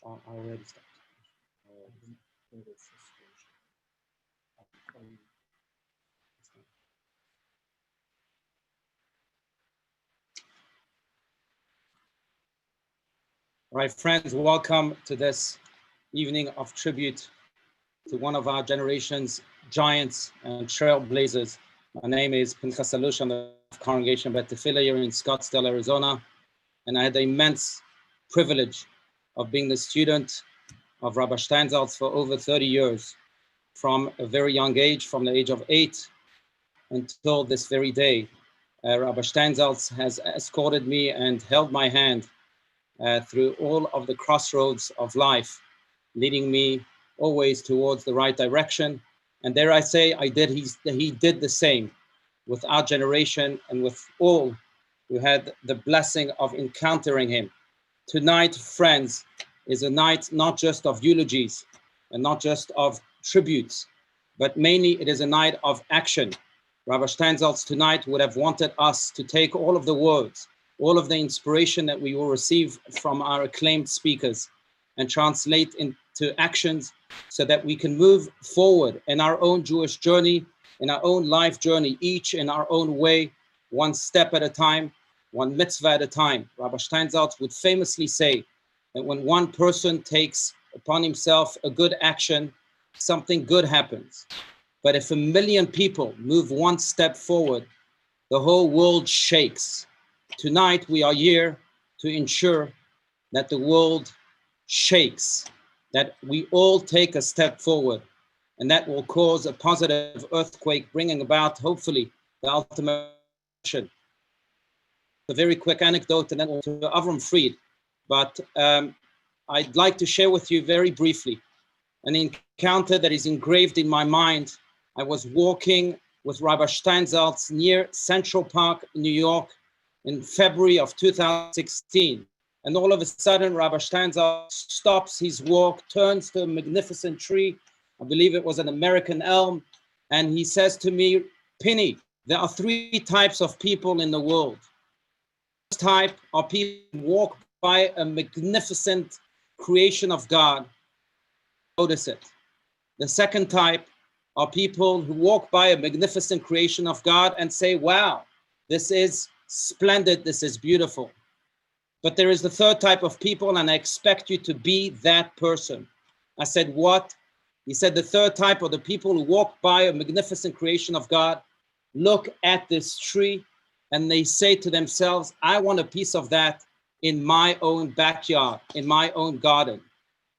Already stopped. All right, friends, welcome to this evening of tribute to one of our generation's giants and trailblazers. My name is Pinchas Alush. I'm the congregation Bet Tefillah here in Scottsdale, Arizona. and I had the immense privilege of being the student of Rabbi Steinsaltz for over 30 years, from a very young age, from the age of 8 until this very day. Rabbi Steinsaltz has escorted me and held my hand through all of the crossroads of life, leading me always towards the right direction. And dare I say, he did the same with our generation and with all who had the blessing of encountering him. Tonight, friends, is a night not just of eulogies and not just of tributes, but mainly it is a night of action. Rabbi Steinsaltz tonight would have wanted us to take all of the words, all of the inspiration that we will receive from our acclaimed speakers and translate into actions so that we can move forward in our own Jewish journey, in our own life journey, each in our own way, one step at a time, one mitzvah at a time. Rabbi Steinsaltz would famously say that when one person takes upon himself a good action, something good happens. But if 1 million people move one step forward, the whole world shakes. Tonight, we are here to ensure that the world shakes, that we all take a step forward, and that will cause a positive earthquake, bringing about, hopefully, the ultimate action. A very quick anecdote, and then to Avraham Fried. But I'd like to share with you very briefly an encounter that is engraved in my mind. I was walking with Rabbi Steinsaltz near Central Park, New York, in February of 2016. And all of a sudden, Rabbi Steinsaltz stops his walk, turns to a magnificent tree. I believe it was an American elm. And he says to me, Penny, there are 3 types of people in the world. The first type are people who walk by a magnificent creation of God, notice it. The second type are people who walk by a magnificent creation of God and say, wow, this is splendid, this is beautiful. But there is the third type of people, and I expect you to be that person. I said, what? He said, the third type are the people who walk by a magnificent creation of God, look at this tree, and they say to themselves, I want a piece of that in my own backyard, in my own garden.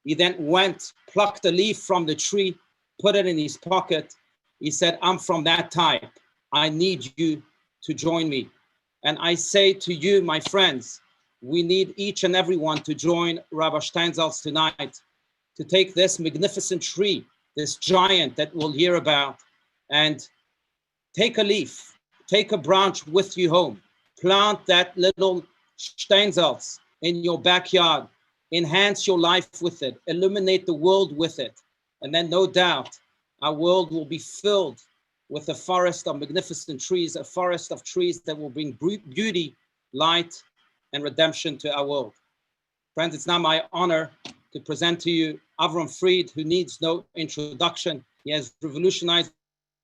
He then went, plucked a leaf from the tree, put it in his pocket. He said, I'm from that type. I need you to join me. And I say to you, my friends, we need each and everyone to join Rabbi Steinsaltz tonight, to take this magnificent tree, this giant that we'll hear about, and take a leaf, take a branch with you home, plant that little Steinsaltz in your backyard, enhance your life with it, illuminate the world with it. And then no doubt, our world will be filled with a forest of magnificent trees, a forest of trees that will bring beauty, light, and redemption to our world. Friends, it's now my honor to present to you Avraham Fried, who needs no introduction. He has revolutionized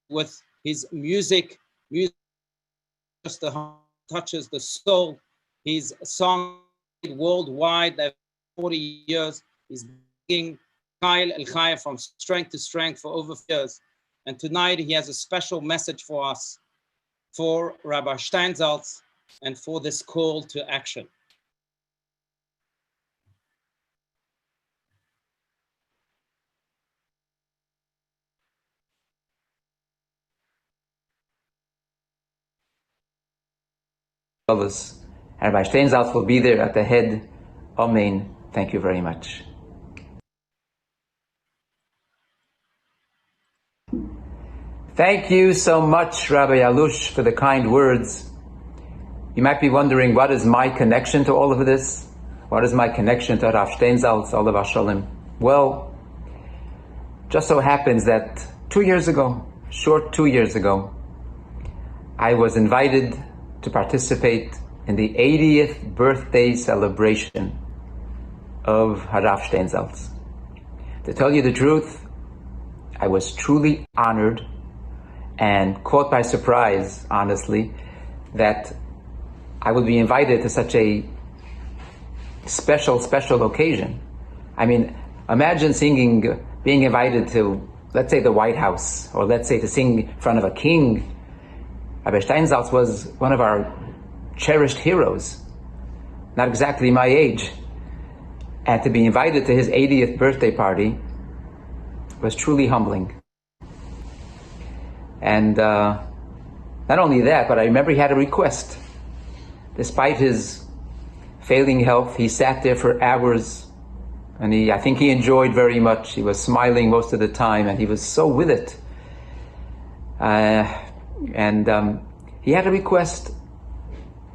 with his music just touches the soul. His song worldwide, that 40 years. He's bringing Kyle El Chaya from strength to strength for over years. And tonight he has a special message for us, for Rabbi Steinsaltz, and for this call to action. Rabbi Steinsaltz will be there at the head. Amen. Thank you very much. Thank you so much, Rabbi Alush, for the kind words. You might be wondering, what is my connection to all of this? What is my connection to Rav Steinsaltz, Olav Hashalom? Well, just so happens that 2 years ago, short 2 years ago, I was invited to participate in the 80th birthday celebration of Rav Steinsaltz. To tell you the truth, I was truly honored and caught by surprise, honestly, that I would be invited to such a special occasion. I mean, imagine being invited to, let's say, the White House, or let's say to sing in front of a king. Rabbi Steinsaltz was one of our cherished heroes. not exactly my age. And to be invited to his 80th birthday party was truly humbling. And not only that, but I remember he had a request. Despite his failing health, he sat there for hours, and I think he enjoyed very much. He was smiling most of the time, and he was so with it. He had a request,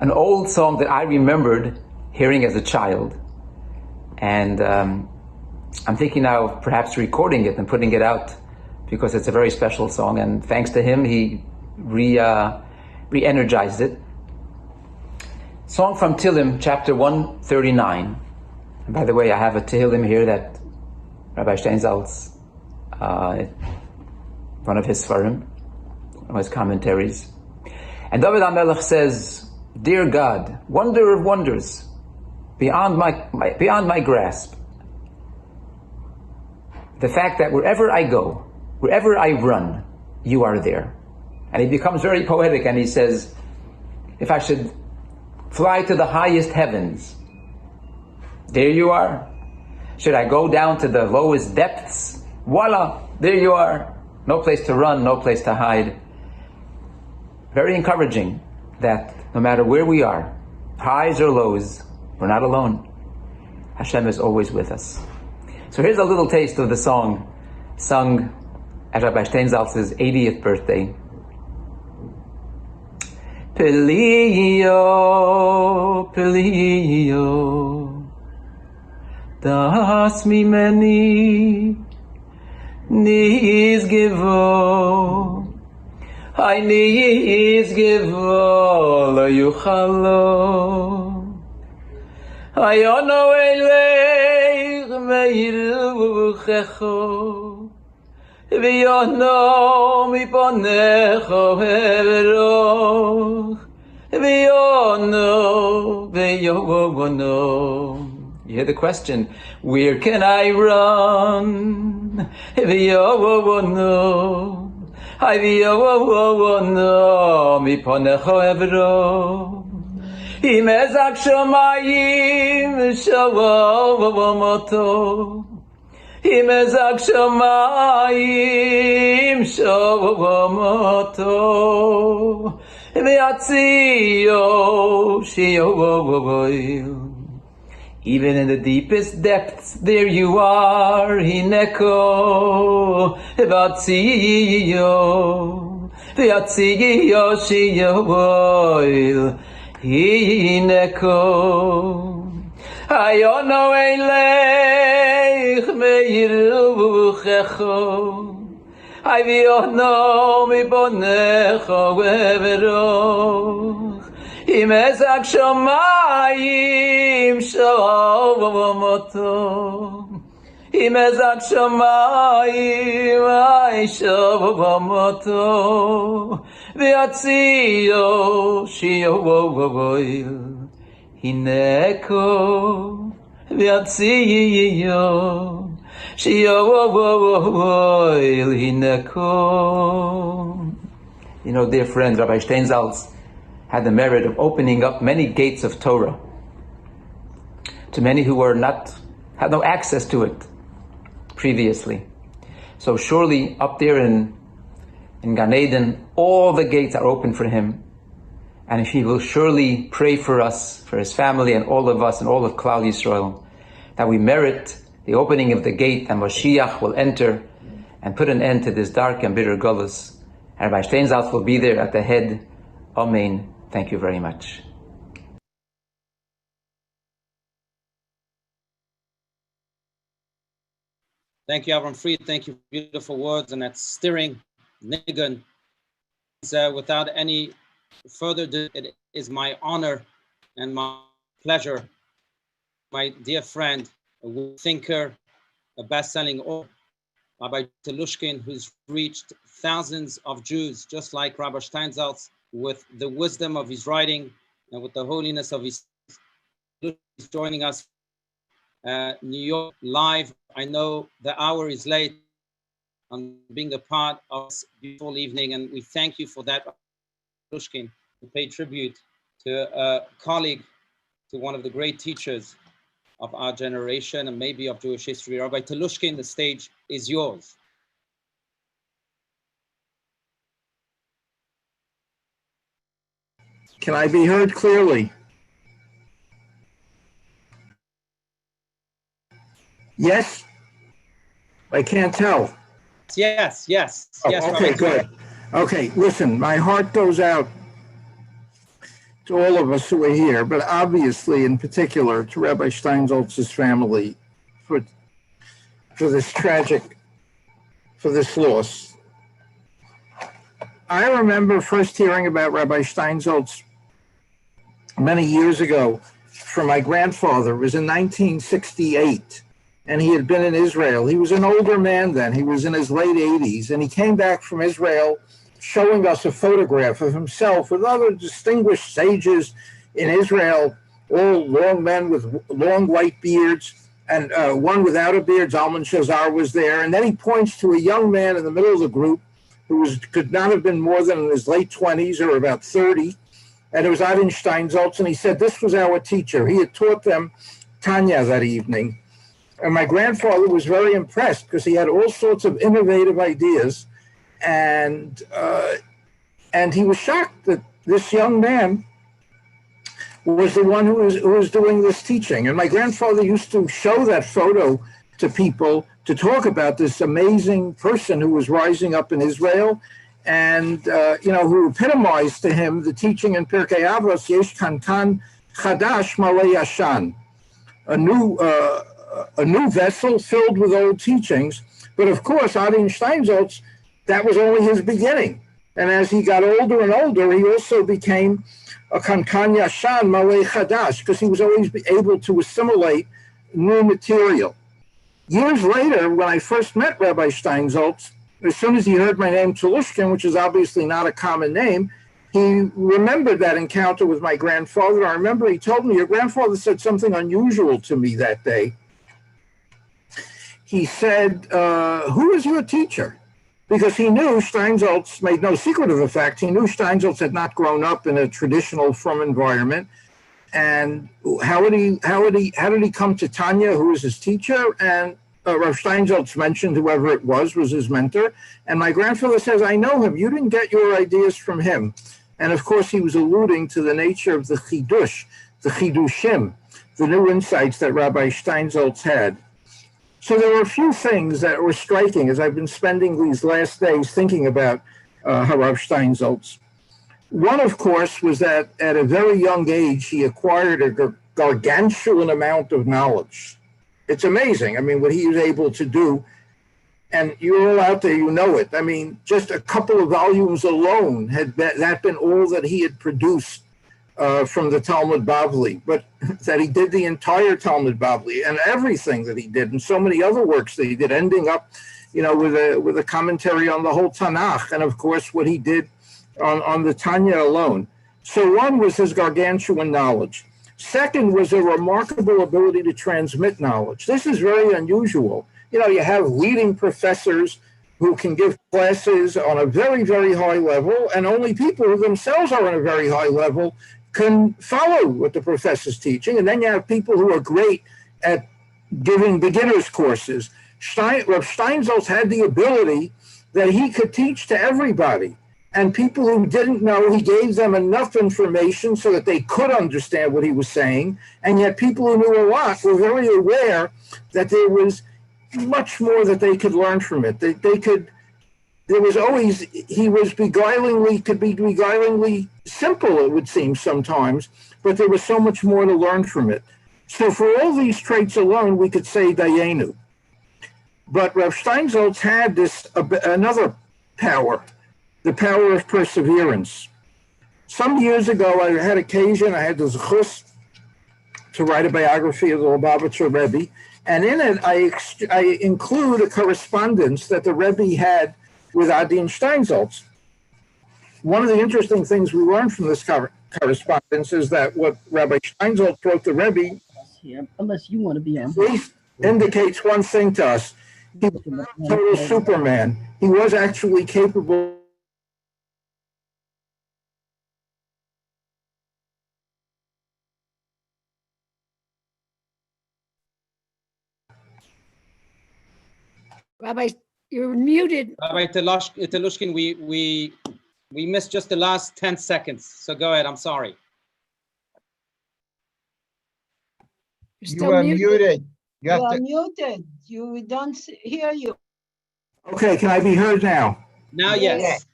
an old song that I remembered hearing as a child. And I'm thinking now of perhaps recording it and putting it out, because it's a very special song, and thanks to him, he re-energized it. Song from Tehillim, chapter 139. And by the way, I have a Tehillim here that Rabbi Steinsaltz, one of his Sfarim, one of his commentaries. And David HaMelech says, "Dear God, wonder of wonders, beyond my grasp, the fact that wherever I go, wherever I run, you are there." And he becomes very poetic, and he says, if I should fly to the highest heavens, there you are. Should I go down to the lowest depths? Voila, there you are. No place to run, no place to hide. Very encouraging that no matter where we are, highs or lows, we're not alone. Hashem is always with us. So here's a little taste of the song sung at Rabbi Steinsaltz's 80th birthday. Pelio, Pelio, das mimeni nizgivo, I nizgivo lo yuchalo, Ayono eleich meiruchecho, V'yono miponecho heveroch, V'yono. You hear the question, where can I run? V'yono, V'yono miponecho heveroch, Im ezak shomayim shavomoto, Im ezak shomayim shavomoto, V'yatziyo shiyovoil. Even in the deepest depths, there you are, Hineko, V'yatziyo, V'yatziyo shiyovoil. Hineko, Ayono eleich meiruchecho, V'yono miponecho heveroch, Im ezak shomayim shavomoto, Im ezak shomayim shavomoto, V'yatziyo shiyovoil. Hineko, V'yatziyo shiyovoil. Hineko. You know, dear friends, Rabbi Steinsaltz had the merit of opening up many gates of Torah to many who had no access to it previously. So surely up there in Gan Eden, all the gates are open for him. And he will surely pray for us, for his family and all of us and all of Klal Yisrael, that we merit the opening of the gate and Mashiach will enter and put an end to this dark and bitter gullus. And Rabbi Steinsaltz will be there at the head. Amen. Thank you very much. Thank you, Avraham Fried. Thank you for beautiful words and that stirring niggun. Without any further ado, it is my honor and my pleasure, my dear friend, a thinker, a best-selling author, Rabbi Telushkin, who's reached thousands of Jews, just like Rabbi Steinsaltz, with the wisdom of his writing and with the holiness of his. He's joining us New York live. I know the hour is late on being a part of this beautiful evening, and we thank you for that, Telushkin, to pay tribute to a colleague, to one of the great teachers of our generation and maybe of Jewish history. Rabbi Telushkin, the stage is yours. Can I be heard clearly? Yes? I can't tell. Yes, yes, yes. Oh, okay, good. Okay, listen, my heart goes out to all of us who are here, but obviously, in particular, to Rabbi Steinsaltz's family for this loss. I remember first hearing about Rabbi Steinsaltz many years ago from my grandfather. It was in 1968, and he had been in Israel. He was an older man then. He was in his late 80s, and he came back from Israel showing us a photograph of himself with other distinguished sages in Israel, all long men with long white beards, and one without a beard, Zalman Shazar, was there. And then he points to a young man in the middle of the group who could not have been more than in his late 20s or about 30, and it was Adin Steinsaltz, and he said this was our teacher. He had taught them Tanya that evening. And my grandfather was very impressed because he had all sorts of innovative ideas, and he was shocked that this young man was the one who was doing this teaching. And my grandfather used to show that photo to people to talk about this amazing person who was rising up in Israel, and who epitomized to him the teaching in Pirkei Avos, Yesh Kankan Chadash Malei Yashan, a new vessel filled with old teachings. But of course, Adin Steinsaltz, that was only his beginning. And as he got older and older, he also became a Kankan Yashan Malei Chadash, because he was always able to assimilate new material. Years later, when I first met Rabbi Steinsaltz, as soon as he heard my name, Telushkin, which is obviously not a common name, he remembered that encounter with my grandfather. I remember he told me, your grandfather said something unusual to me that day. He said, who is your teacher? Because he knew Steinsaltz made no secret of the fact. He knew Steinsaltz had not grown up in a traditional frum environment. And how did he come to Tanya, who was his teacher? And Rav Steinsaltz mentioned whoever it was his mentor. And my grandfather says, I know him. You didn't get your ideas from him. And of course, he was alluding to the nature of the chidush, the chidushim, the new insights that Rabbi Steinsaltz had. So there were a few things that were striking as I've been spending these last days thinking about Rav Steinsaltz. One, of course, was that at a very young age, he acquired a gargantuan amount of knowledge. It's amazing. I mean, what he was able to do, and you're all out there, you know it. I mean, just a couple of volumes alone had been all that he had produced from the Talmud Bavli, but that he did the entire Talmud Bavli and everything that he did, and so many other works that he did, ending up, with a commentary on the whole Tanakh, and of course what he did on the Tanya alone. So one was his gargantuan knowledge. Second was a remarkable ability to transmit knowledge. This is very unusual. You have leading professors who can give classes on a very, very high level, and only people who themselves are on a very high level can follow what the professor's teaching. And then you have people who are great at giving beginners courses. Rav Steinsaltz had the ability that he could teach to everybody. And people who didn't know, he gave them enough information so that they could understand what he was saying. And yet people who knew a lot were very aware that there was much more that they could learn from it. He was could be beguilingly simple, it would seem sometimes, but there was so much more to learn from it. So for all these traits alone, we could say Dayenu. But Rav Steinsaltz had another power, the power of perseverance. Some years ago, I had the zechus to write a biography of the Lubavitcher Rebbe, and in it, I include a correspondence that the Rebbe had with Adin Steinsaltz. One of the interesting things we learned from this correspondence is that what Rabbi Steinsaltz wrote the Rebbe unless you want to be on, indicates one thing to us. He was a total Superman. He was actually capable Rabbi, you're muted. Rabbi Telushkin, we missed just the last 10 seconds. So go ahead. I'm sorry. You're You are muted. You You have are to. muted. We don't hear you. Okay, can I be heard now? Now, Yes. yes.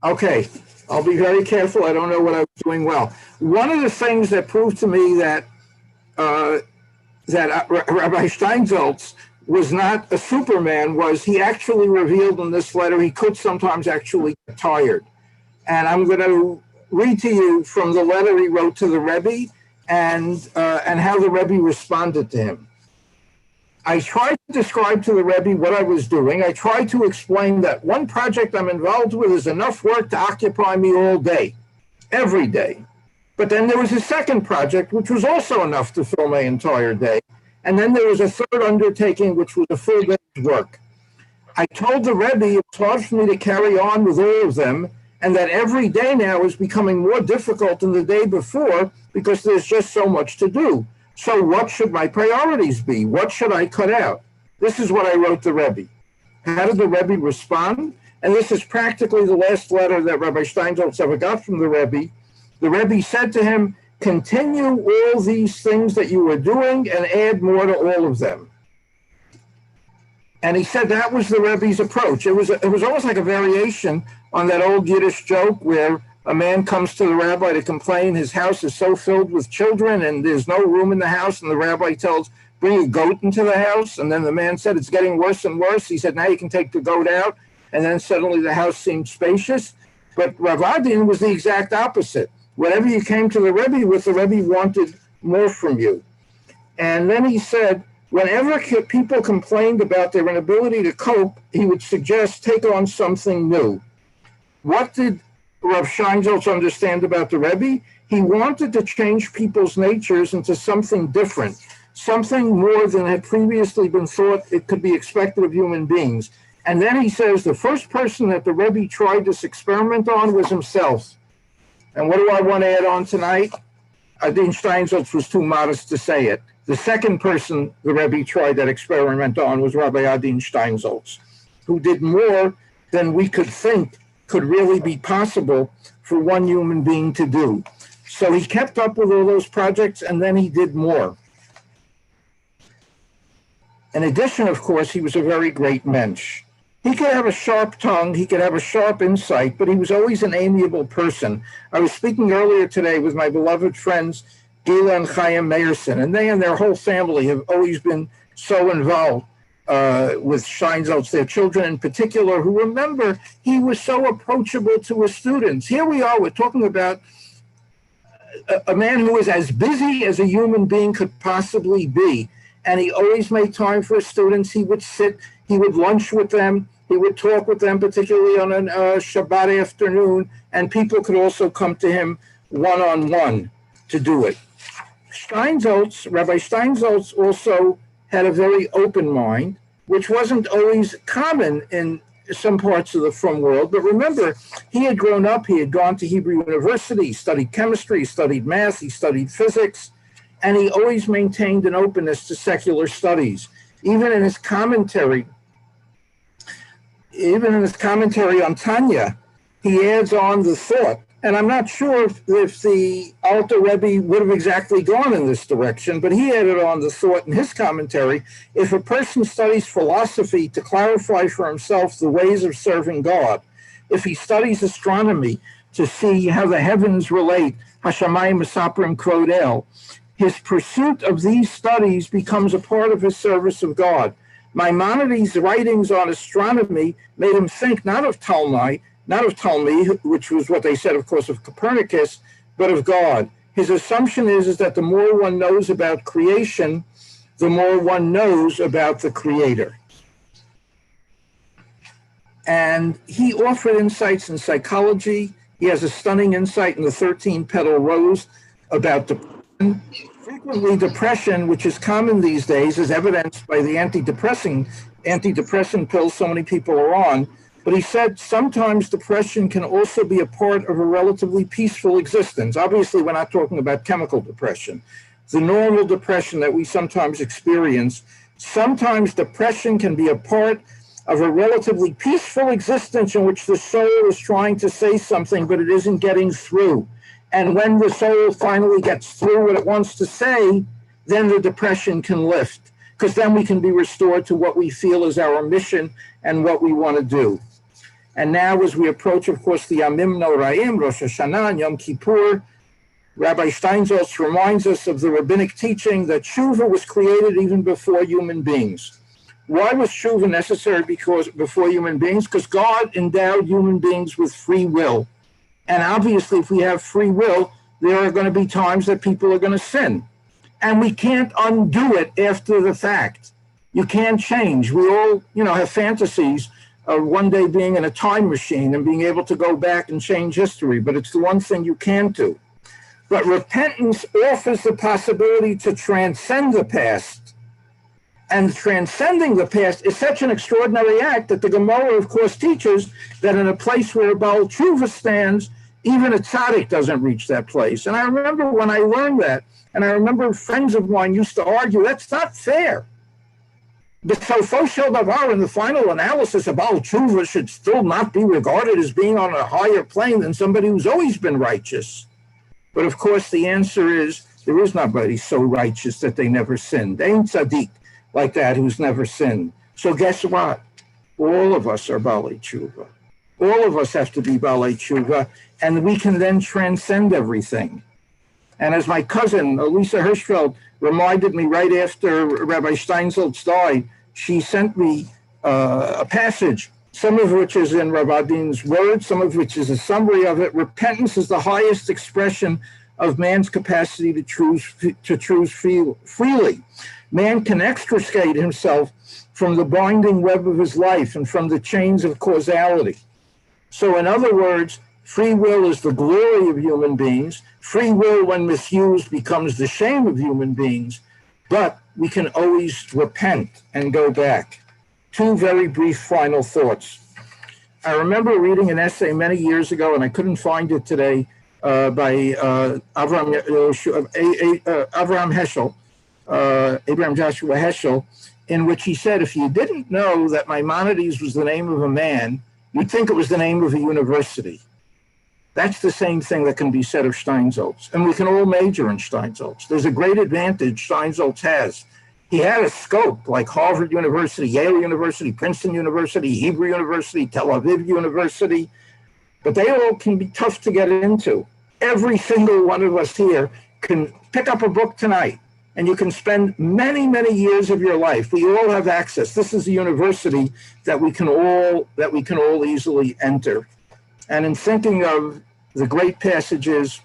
Okay, I'll be very careful. I don't know what I was doing well. One of the things that proved to me that Rabbi Steinsaltz was not a Superman was he actually revealed in this letter he could sometimes actually get tired. And I'm going to read to you from the letter he wrote to the Rebbe and how the Rebbe responded to him. I tried to describe to the Rebbe what I was doing. I tried to explain that one project I'm involved with is enough work to occupy me all day, every day. But then there was a second project, which was also enough to fill my entire day. And then there was a third undertaking, which was a full day's work. I told the Rebbe it's hard for me to carry on with all of them, and that every day now is becoming more difficult than the day before because there's just so much to do. So what should my priorities be? What should I cut out? This is what I wrote the Rebbe. How did the Rebbe respond? And this is practically the last letter that Rabbi Steinsaltz ever got from the Rebbe. The Rebbe said to him, continue all these things that you were doing and add more to all of them. And he said that was the Rebbe's approach. It was almost like a variation on that old Yiddish joke where a man comes to the rabbi to complain his house is so filled with children and there's no room in the house, and the rabbi tells, bring a goat into the house. And then the man said, it's getting worse and worse. He said, now you can take the goat out. And then suddenly the house seemed spacious. But Rav Adin was the exact opposite. Whatever you came to the Rebbe with, the Rebbe wanted more from you. And then he said, whenever people complained about their inability to cope, he would suggest take on something new. What did Rav Steinsaltz understand about the Rebbe? He wanted to change people's natures into something different, something more than had previously been thought it could be expected of human beings. And then he says the first person that the Rebbe tried this experiment on was himself. And what do I want to add on tonight? Adin Steinsaltz was too modest to say it. The second person the Rebbe tried that experiment on was Rabbi Adin Steinsaltz, who did more than we could think could really be possible for one human being to do. So he kept up with all those projects, and then he did more. In addition, of course, he was a very great mensch. He could have a sharp tongue, he could have a sharp insight, but he was always an amiable person. I was speaking earlier today with my beloved friends, Gila and Chaim Meyerson, and they and their whole family have always been so involved with Steinsaltz, their children in particular, who remember he was so approachable to his students. Here we are, we're talking about a man who was as busy as a human being could possibly be. And he always made time for his students. He would sit, he would lunch with them, he would talk with them, particularly on a Shabbat afternoon, and people could also come to him one-on-one to do it. Rabbi Steinsaltz also had a very open mind, which wasn't always common in some parts of the frum world. But remember, he had grown up, he had gone to Hebrew University, he studied chemistry, he studied math, he studied physics, and he always maintained an openness to secular studies. Even in his commentary on Tanya, he adds on the thought, and I'm not sure if the Alter Rebbe would have exactly gone in this direction, but he added on the thought in his commentary, if a person studies philosophy to clarify for himself the ways of serving God, if he studies astronomy to see how the heavens relate, Hashamayim Mesaprim Krodel, his pursuit of these studies becomes a part of his service of God. Maimonides' writings on astronomy made him think not of Ptolemy, which was what they said, of course, of Copernicus, but of God. His assumption is that the more one knows about creation, the more one knows about the Creator. And he offered insights in psychology. He has a stunning insight in the 13-petal rose about depression. Frequently, depression, which is common these days, is evidenced by the antidepressant pills so many people are on. But he said sometimes depression can also be a part of a relatively peaceful existence. Obviously, we're not talking about chemical depression. The normal depression that we sometimes experience, sometimes depression can be a part of a relatively peaceful existence in which the soul is trying to say something, but it isn't getting through. And when the soul finally gets through what it wants to say, then the depression can lift, because then we can be restored to what we feel is our mission and what we want to do. And now, as we approach, of course, the Yamim Noraim, Rosh Hashanah, and Yom Kippur, Rabbi Steinsaltz reminds us of the rabbinic teaching that tshuva was created even before human beings. Why was tshuva necessary before human beings? Because God endowed human beings with free will. And obviously, if we have free will, there are going to be times that people are going to sin. And we can't undo it after the fact. You can't change. We all, have fantasies of one day being in a time machine and being able to go back and change history. But it's the one thing you can't do. But repentance offers the possibility to transcend the past. And transcending the past is such an extraordinary act that the Gemara, of course, teaches that in a place where a Baal Tshuva stands, even a tzaddik doesn't reach that place. And I remember when I learned that, and I remember friends of mine used to argue, that's not fair. But so Foshel Davar, in the final analysis, a Baal Tshuva should still not be regarded as being on a higher plane than somebody who's always been righteous. But of course, the answer is there is nobody so righteous that they never sinned. There ain't tzaddik like that who's never sinned. So guess what? All of us are Baalei Tshuva. All of us have to be Baalei Tshuva, and we can then transcend everything. And as my cousin, Elisa Hirschfeld, reminded me right after Rabbi Steinsaltz died, she sent me a passage, some of which is in Rabbi Adin's words, some of which is a summary of it. Repentance is the highest expression of man's capacity to choose freely. Man can extricate himself from the binding web of his life and from the chains of causality. So in other words, free will is the glory of human beings. Free will, when misused, becomes the shame of human beings. But we can always repent and go back. Two very brief final thoughts. I remember reading an essay many years ago, and I couldn't find it today, by Avraham Joshua Heschel, in which he said, if you didn't know that Maimonides was the name of a man, you'd think it was the name of a university. That's the same thing that can be said of Steinsaltz. And we can all major in Steinsaltz. There's a great advantage Steinsaltz has. He had a scope like Harvard University, Yale University, Princeton University, Hebrew University, Tel Aviv University, but they all can be tough to get into. Every single one of us here can pick up a book tonight, and you can spend many, many years of your life. We all have access. This is a university that we can all easily enter. And in thinking of the great passages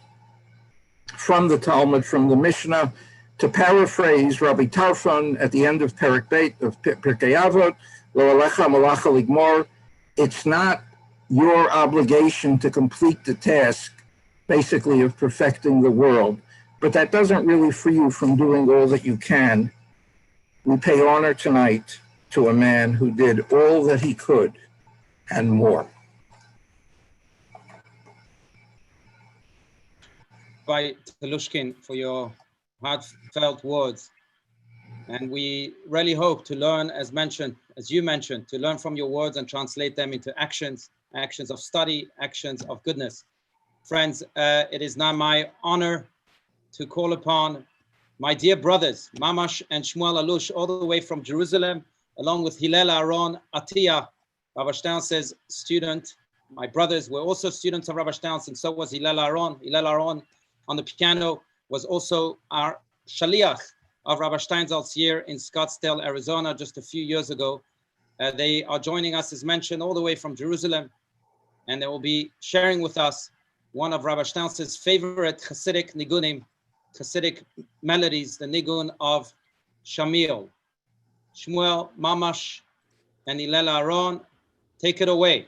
from the Talmud, from the Mishnah, to paraphrase Rabbi Tarfon at the end of Perek Beit of Pirkei Avot, Lo alecha malacha ligmor, it's not your obligation to complete the task, basically, of perfecting the world. But that doesn't really free you from doing all that you can. We pay honor tonight to a man who did all that he could and more. Rabbi Telushkin, for your heartfelt words. And we really hope to learn, as you mentioned, to learn from your words and translate them into actions of study, actions of goodness. Friends, it is now my honor to call upon my dear brothers, Mamash and Shmuel Alush, all the way from Jerusalem, along with Hillel Aaron Atiyah, Rabbi Steinsaltz's student. My brothers were also students of Rabbi Steinsaltz, and so was Hillel Aaron. Hillel Aaron on the piano was also our shaliach of Rabbi Steinsaltz here in Scottsdale, Arizona, just a few years ago. They are joining us, as mentioned, all the way from Jerusalem, and they will be sharing with us one of Rabbi Steinsaltz's favorite Hasidic nigunim, Hasidic melodies, the nigun of Shamil. Shmuel, Mamash, and Hillel Aaron, take it away.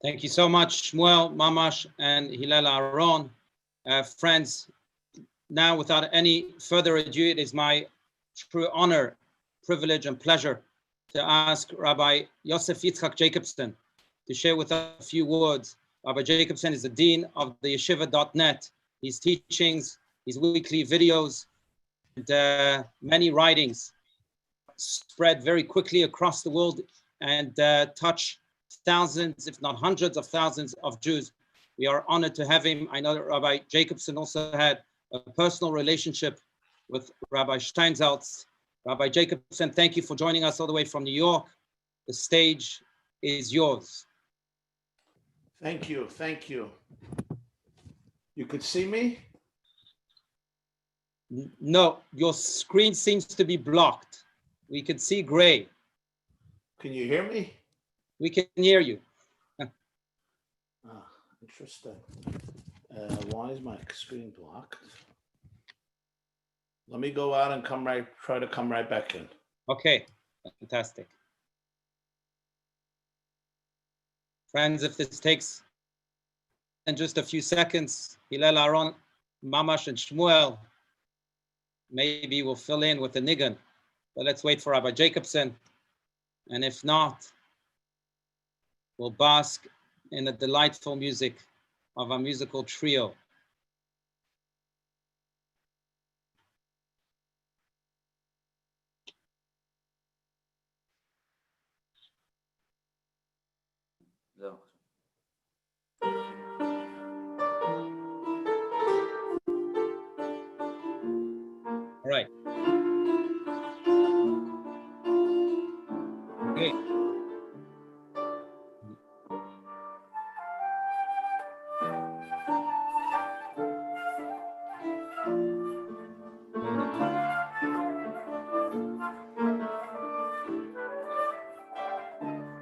Thank you so much, Shmuel, Mamash, and Hillel Aaron. Friends, now without any further ado, it is my true honor, privilege, and pleasure to ask Rabbi Yosef Yitzchak Jacobson to share with us a few words. Rabbi Jacobson is the Dean of the Yeshiva.net. His teachings, his weekly videos, and many writings spread very quickly across the world and touch thousands, if not hundreds of thousands of Jews. We are honored to have him. I know that Rabbi Jacobson also had a personal relationship with Rabbi Steinsaltz. Rabbi Jacobson, thank you for joining us all the way from New York. The stage is yours. Thank you. Thank you. You could see me? No, your screen seems to be blocked. We can see gray. Can you hear me? We can hear you. Interesting. Why is my screen blocked? Let me go out and try to come right back in. Okay, fantastic. Friends, if this takes in just a few seconds, Hillel, Aaron, Mamash, and Shmuel, maybe we'll fill in with the niggun. But let's wait for Rabbi Jacobson. And if not, we'll bask in the delightful music of a musical trio. All right. Okay.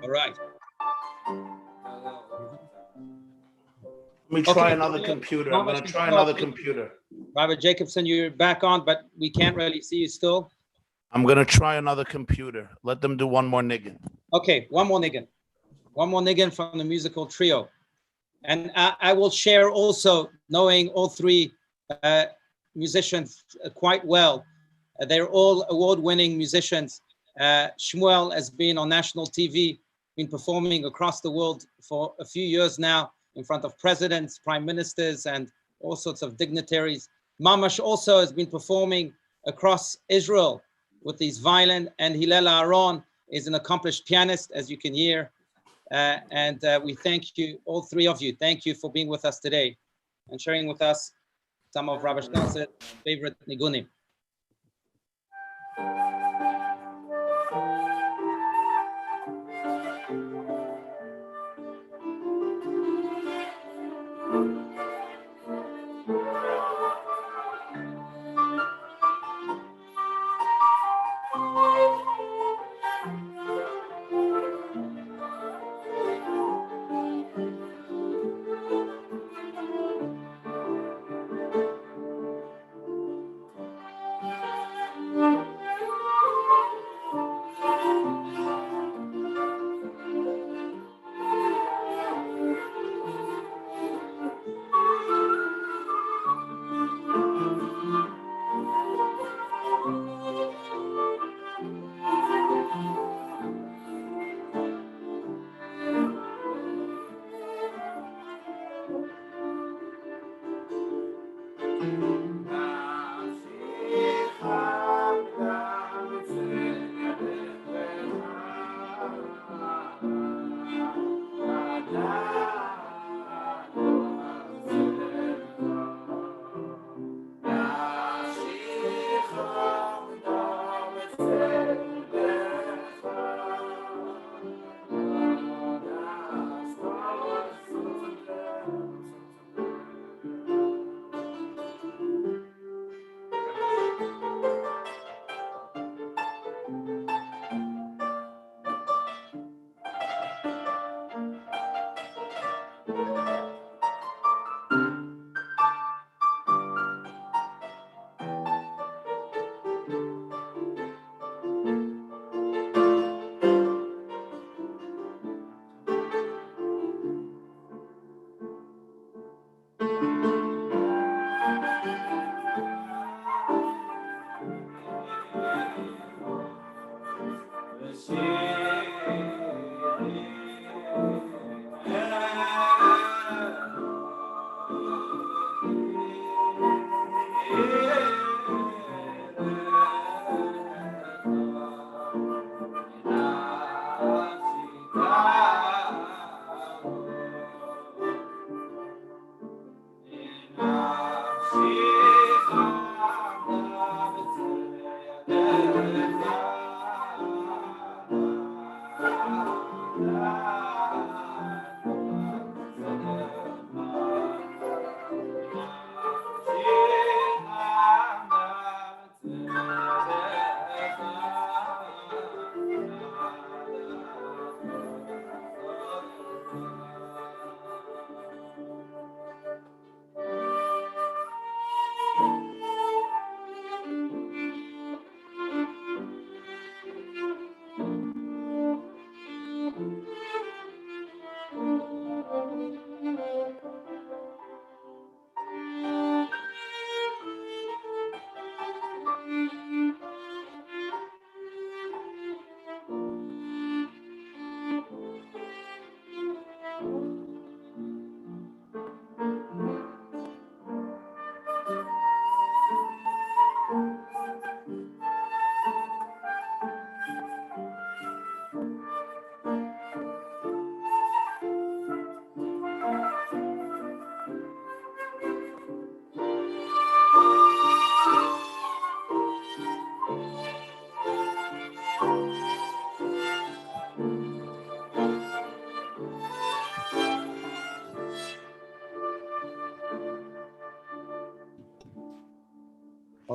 All right. Let me try Okay. another computer. I'm going to try another computer. Robert Jacobson, you're back on, but we can't really see you still. I'm going to try another computer. Let them do one more niggin. Okay, one more niggin. One more niggin from the musical trio. And I will share also, knowing all three musicians quite well. They're all award-winning musicians. Shmuel has been on national TV, been performing across the world for a few years now in front of presidents, prime ministers, and all sorts of dignitaries. Mamash also has been performing across Israel with these violin, and Hillel Aaron is an accomplished pianist, as you can hear. And we thank you, all three of you. Thank you for being with us today and sharing with us some of Rabbi Steinsaltz's favorite nigunim.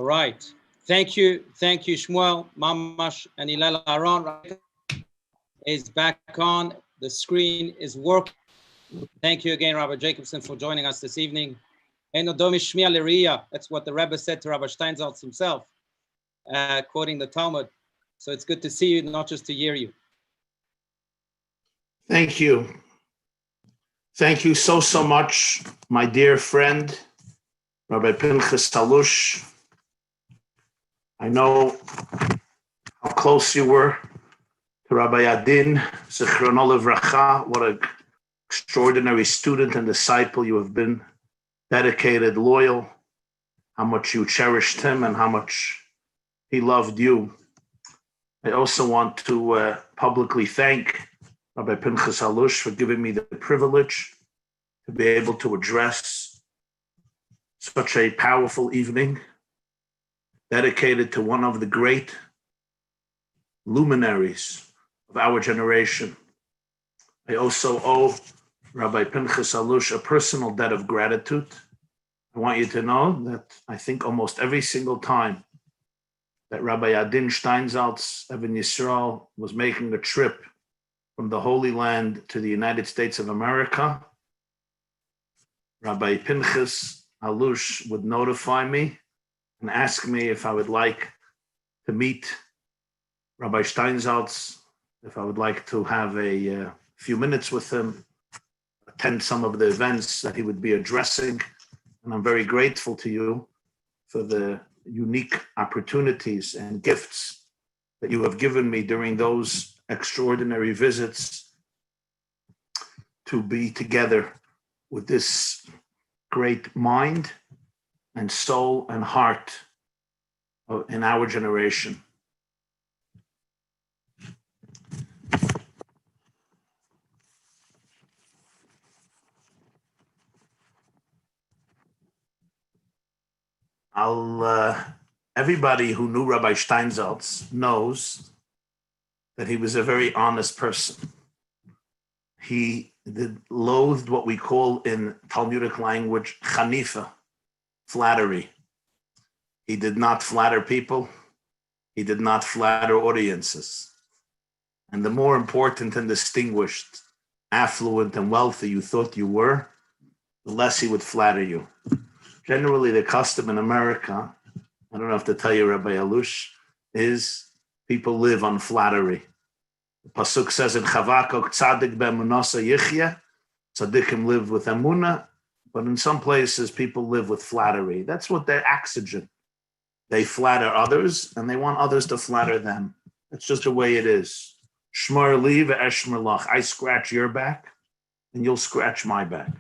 right. Thank you, Shmuel, Mamash, and Hillel Aaron is back on. The screen is working. Thank you again, Rabbi Jacobson, for joining us this evening. That's what the Rebbe said to Rabbi Steinsaltz himself, quoting the Talmud. So it's good to see you, not just to hear you. Thank you. Thank you so much, my dear friend, Rabbi Pinchas Talush. I know how close you were to Rabbi Adin, Zichrono Livracha. What an extraordinary student and disciple you have been. Dedicated, loyal, how much you cherished him and how much he loved you. I also want to publicly thank Rabbi Pinchas Talush for giving me the privilege to be able to address such a powerful evening dedicated to one of the great luminaries of our generation. I also owe Rabbi Pinchas Talush a personal debt of gratitude. I want you to know that I think almost every single time that Rabbi Adin Steinsaltz, Even Yisrael, was making a trip from the Holy Land to the United States of America, Rabbi Pinchas Talush would notify me and ask me if I would like to meet Rabbi Steinsaltz, if I would like to have a few minutes with him, attend some of the events that he would be addressing. And I'm very grateful to you for the unique opportunities and gifts that you have given me during those extraordinary visits to be together with this great mind and soul and heart in our generation. Everybody who knew Rabbi Steinsaltz knows that he was a very honest person. He loathed what we call in Talmudic language chanifa, flattery. He did not flatter people. He did not flatter audiences. And the more important and distinguished, affluent and wealthy you thought you were, the less he would flatter you. Generally, the custom in America, I don't have to tell you, Rabbi Alush, is people live on flattery. The Pasuk says in Chavakok, Tzadik be'emunasa yichya, Tzadikim live with emunah, but in some places people live with flattery. That's what their oxygen. They flatter others and they want others to flatter them. That's just the way it is. Shmar li ve'eshmar lach. I scratch your back and you'll scratch my back.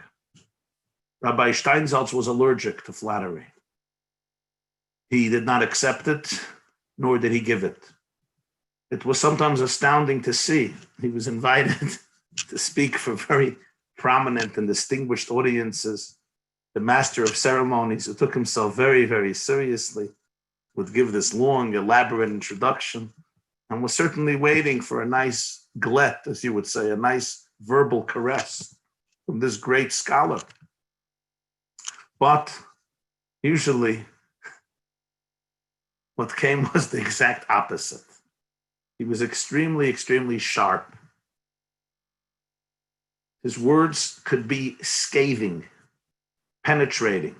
Rabbi Steinsaltz was allergic to flattery. He did not accept it, nor did he give it. It was sometimes astounding to see. He was invited to speak for very prominent and distinguished audiences. The master of ceremonies, who took himself very, very seriously, would give this long, elaborate introduction and was certainly waiting for a nice glet, as you would say, a nice verbal caress from this great scholar. But usually what came was the exact opposite. He was extremely, extremely sharp. His words could be scathing, penetrating,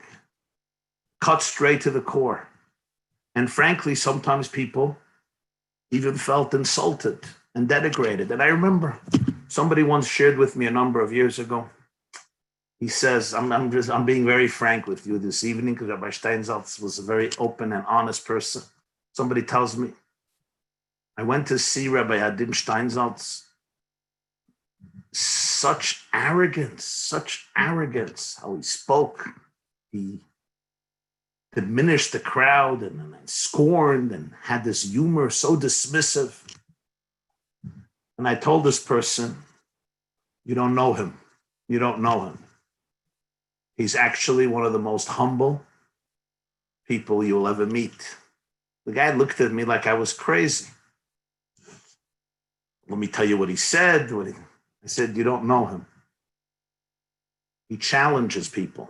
cut straight to the core. And frankly, sometimes people even felt insulted and denigrated. And I remember somebody once shared with me a number of years ago. He says, I'm being very frank with you this evening because Rabbi Steinsaltz was a very open and honest person. Somebody tells me, I went to see Rabbi Adin Steinsaltz. Such arrogance, how he spoke. He diminished the crowd and scorned and had this humor so dismissive. And I told this person, you don't know him. You don't know him. He's actually one of the most humble people you'll ever meet. The guy looked at me like I was crazy. Let me tell you what he said. I said, you don't know him. He challenges people.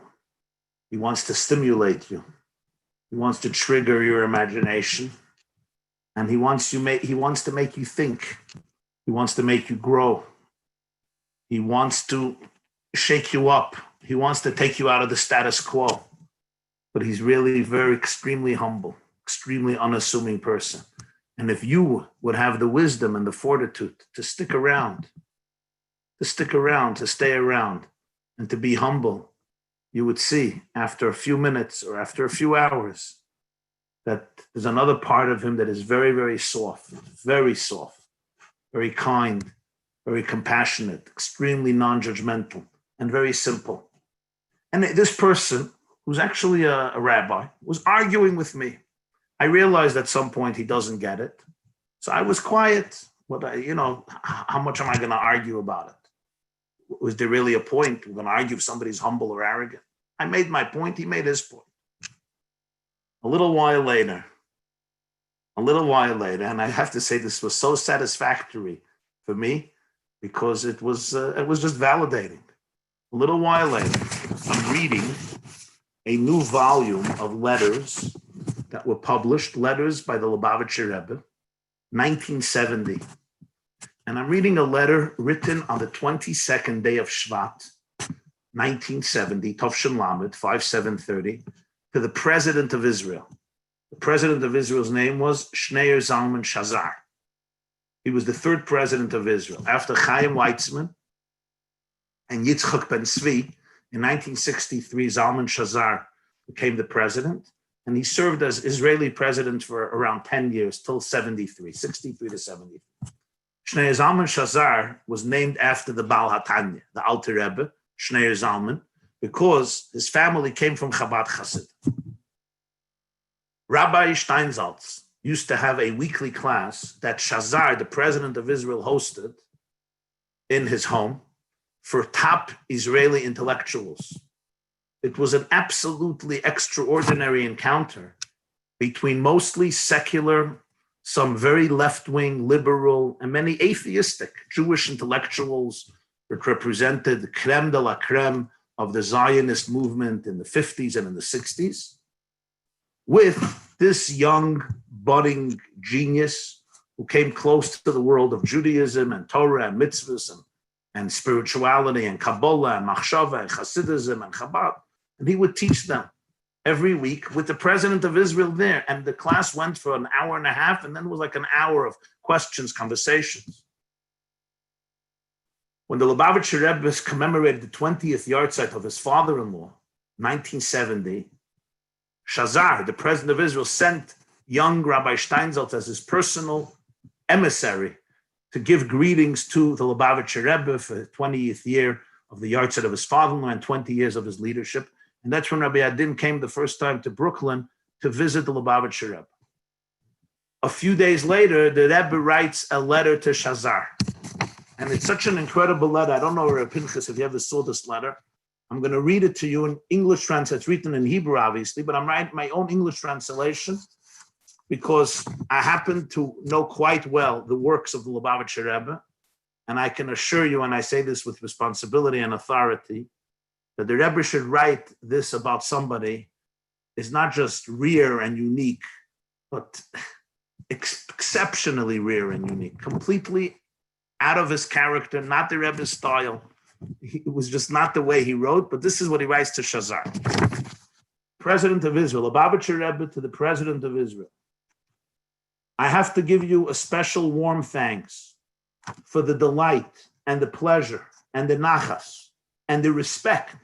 He wants to stimulate you. He wants to trigger your imagination. And he wants to make you think. He wants to make you grow. He wants to shake you up. He wants to take you out of the status quo. But he's really very extremely humble, extremely unassuming person. And if you would have the wisdom and the fortitude to stick around, to stay around, and to be humble, you would see after a few minutes or after a few hours that there's another part of him that is very, very soft, very kind, very compassionate, extremely non-judgmental, and very simple. And this person, who's actually a rabbi, was arguing with me. I realized at some point he doesn't get it. So I was quiet. How much am I going to argue about it? Was there really a point? We're going to argue if somebody's humble or arrogant. I made my point. He made his point. A little while later, and I have to say this was so satisfactory for me because it was just validating. A little while later, I'm reading a new volume of letters that were published, letters by the Lubavitcher Rebbe, 1970. And I'm reading a letter written on the 22nd day of Shvat, 1970, Tovshin Lamed, 5730, to the president of Israel. The president of Israel's name was Shneir Zalman Shazar. He was the third president of Israel. After Chaim Weizmann and Yitzchak Ben Zvi, in 1963, Zalman Shazar became the president, and he served as Israeli president for around 10 years, till 63 to 73. Shneir Zalman Shazar was named after the Baal HaTanya, the Alter Rebbe, Shneir Zalman, because his family came from Chabad Chassid. Rabbi Steinsaltz used to have a weekly class that Shazar, the president of Israel, hosted in his home for top Israeli intellectuals. It was an absolutely extraordinary encounter between mostly secular, some very left-wing, liberal, and many atheistic Jewish intellectuals that represented the creme de la creme of the Zionist movement in the 50s and in the 60s, with this young, budding genius who came close to the world of Judaism and Torah and mitzvahs and spirituality and Kabbalah and Machshava and Hasidism and Chabad. And he would teach them every week with the president of Israel there. And the class went for an hour and a half, and then it was like an hour of questions, conversations. When the Lubavitcher Rebbe commemorated the 20th yahrzeit of his father-in-law, 1970, Shazar, the president of Israel, sent young Rabbi Steinsaltz as his personal emissary to give greetings to the Lubavitcher Rebbe for the 20th year of the yahrzeit of his father-in-law and 20 years of his leadership. And that's when Rabbi Adin came the first time to Brooklyn to visit the Lubavitcher Rebbe. A few days later, the Rebbe writes a letter to Shazar. And it's such an incredible letter. I don't know, Rabbi Pinchas, if you ever saw this letter. I'm going to read it to you in English translation. It's written in Hebrew, obviously, but I'm writing my own English translation because I happen to know quite well the works of the Lubavitcher Rebbe. And I can assure you, and I say this with responsibility and authority, that the Rebbe should write this about somebody is not just rare and unique, but exceptionally rare and unique, completely out of his character, not the Rebbe's style. It was just not the way he wrote, but this is what he writes to Shazar. President of Israel, Lubavitcher Rebbe to the President of Israel. I have to give you a special warm thanks for the delight and the pleasure and the nachas and the respect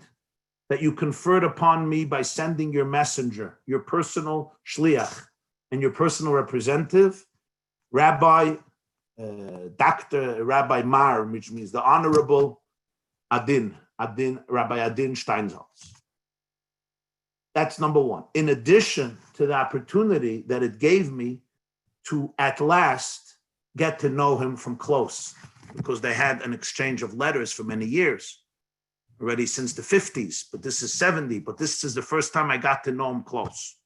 that you conferred upon me by sending your messenger, your personal shliach, and your personal representative, Rabbi Dr. Rabbi Mar, which means the Honorable Adin, Rabbi Adin Steinsaltz. That's number one. In addition to the opportunity that it gave me to at last get to know him from close, because they had an exchange of letters for many years, already since the 50s, but this is 70, but this is the first time I got to know him close.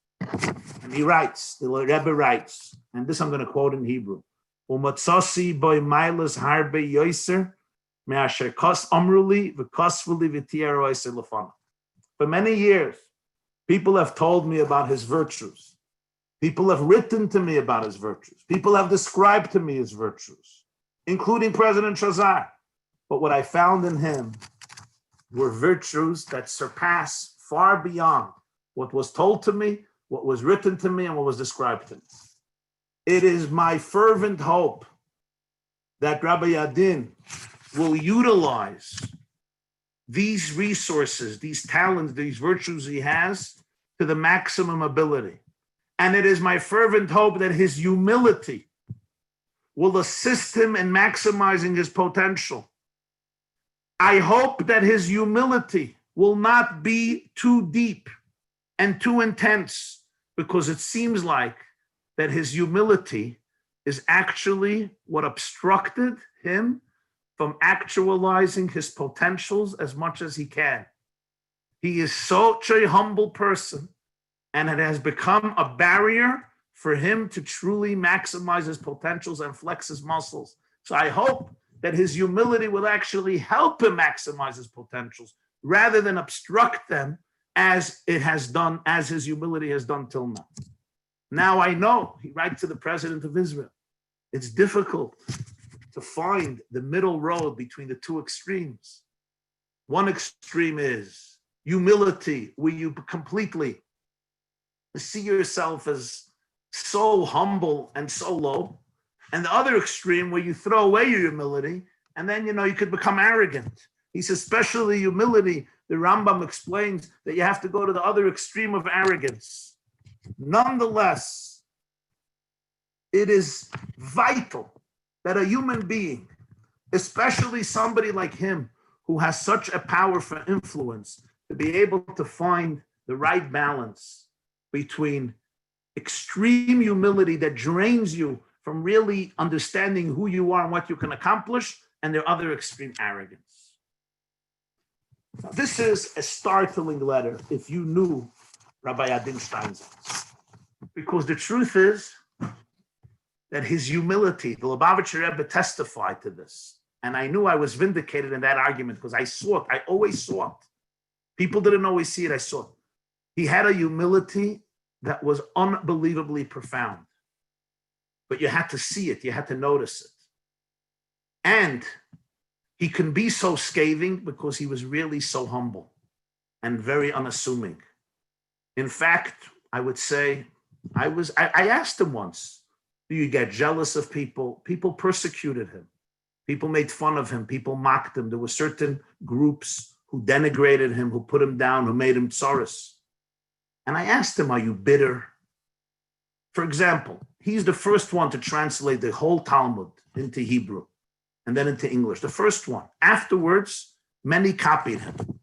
And he writes, the Rebbe writes, and this I'm going to quote in Hebrew, Umatzasi boy milas harbe yoiser, for many years, People have told me about his virtues. People have written to me about his virtues. People have described to me his virtues, including President Shazar. But what I found in him were virtues that surpass far beyond what was told to me, what was written to me, and what was described to me. It is my fervent hope that Rabbi Adin will utilize these resources, these talents, these virtues he has to the maximum ability. And it is my fervent hope that his humility will assist him in maximizing his potential. I hope that his humility will not be too deep and too intense, because it seems like that his humility is actually what obstructed him from actualizing his potentials as much as he can. He is such a humble person, and it has become a barrier for him to truly maximize his potentials and flex his muscles. So I hope that his humility will actually help him maximize his potentials rather than obstruct them as it has done, as his humility has done till now. Now I know, he writes to the president of Israel, it's difficult to find the middle road between the two extremes. One extreme is humility, where you completely see yourself as so humble and so low. And the other extreme, where you throw away your humility, and then, you could become arrogant. He says, especially humility, the Rambam explains that you have to go to the other extreme of arrogance. Nonetheless, it is vital that a human being, especially somebody like him, who has such a power for influence, to be able to find the right balance between extreme humility that drains you from really understanding who you are and what you can accomplish, and their other extreme arrogance. Now, this is a startling letter if you knew Rabbi Adin Steinsaltz, because the truth is that his humility, the Lubavitcher Rebbe testified to this, and I knew I was vindicated in that argument because I saw it. I always saw it. People didn't always see it. I saw it. He had a humility that was unbelievably profound, but you had to see it. You had to notice it. And he can be so scathing because he was really so humble and very unassuming. In fact, I would say, I asked him once, do you get jealous of people? People persecuted him. People made fun of him. People mocked him. There were certain groups who denigrated him, who put him down, who made him tsaros. And I asked him, are you bitter? For example, he's the first one to translate the whole Talmud into Hebrew and then into English, the first one. Afterwards, many copied him.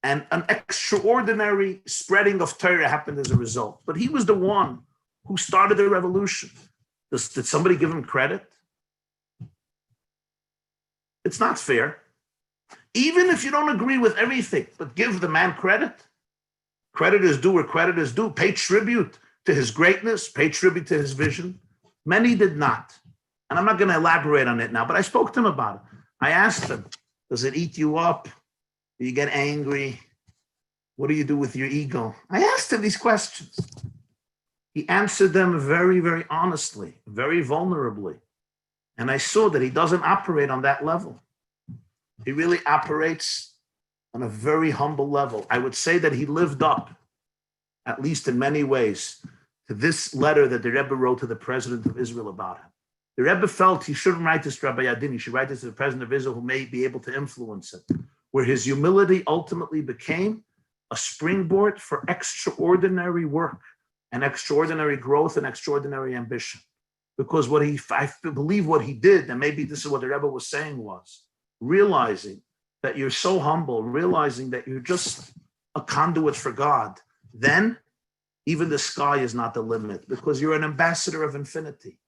And an extraordinary spreading of Torah happened as a result. But he was the one who started the revolution. Did somebody give him credit? It's not fair. Even if you don't agree with everything, but give the man credit. Credit is due where credit is due. Pay tribute to his greatness, pay tribute to his vision. Many did not. And I'm not going to elaborate on it now, but I spoke to him about it. I asked him, does it eat you up? Do you get angry? What do you do with your ego? I asked him these questions. He answered them very, very honestly, very vulnerably. And I saw that he doesn't operate on that level. He really operates on a very humble level. I would say that he lived up, at least in many ways, to this letter that the Rebbe wrote to the president of Israel about him. The Rebbe felt he shouldn't write this to Rabbi Adin, he should write this to the president of Israel who may be able to influence it, where his humility ultimately became a springboard for extraordinary work and extraordinary growth and extraordinary ambition. Because I believe what he did, and maybe this is what the Rebbe was saying, was realizing that you're so humble, realizing that you're just a conduit for God, then even the sky is not the limit because you're an ambassador of infinity.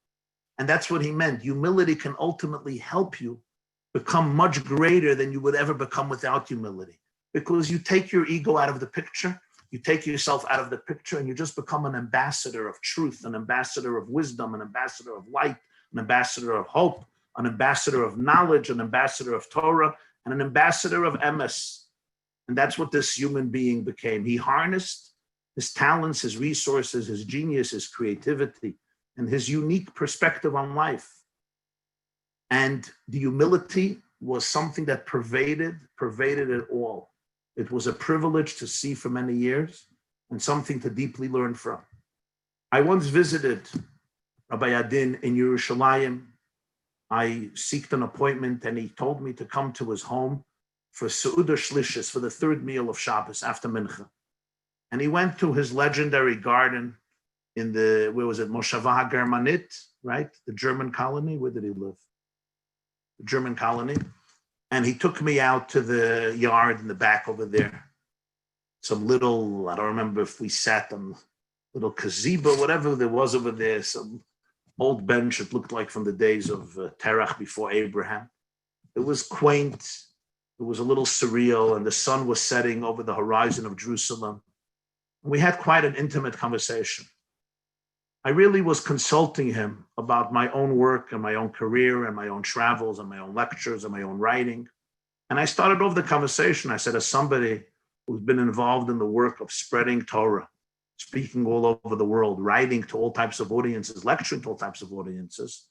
And that's what he meant. Humility can ultimately help you become much greater than you would ever become without humility, because you take your ego out of the picture, you take yourself out of the picture, and you just become an ambassador of truth, an ambassador of wisdom, an ambassador of light, an ambassador of hope, an ambassador of knowledge, an ambassador of Torah, and an ambassador of emes. And that's what this human being became. He harnessed his talents, his resources, his genius, his creativity, and his unique perspective on life. And the humility was something that pervaded it all. It was a privilege to see for many years and something to deeply learn from. I once visited Rabbi Adin in Yerushalayim. I sought an appointment and he told me to come to his home for Seudah Shlishis, for the third meal of Shabbos after Mincha. And he went to his legendary garden in the, where was it, Moshava Germanit, right? The German colony, where did he live? The German colony. And he took me out to the yard in the back over there. Some little, I don't remember if we sat on little gazebo, whatever there was over there, some old bench, it looked like from the days of Terach before Abraham. It was quaint, it was a little surreal, and the sun was setting over the horizon of Jerusalem. We had quite an intimate conversation. I really was consulting him about my own work and my own career and my own travels and my own lectures and my own writing. And I started off the conversation, I said, as somebody who's been involved in the work of spreading Torah, speaking all over the world, writing to all types of audiences, lecturing to all types of audiences,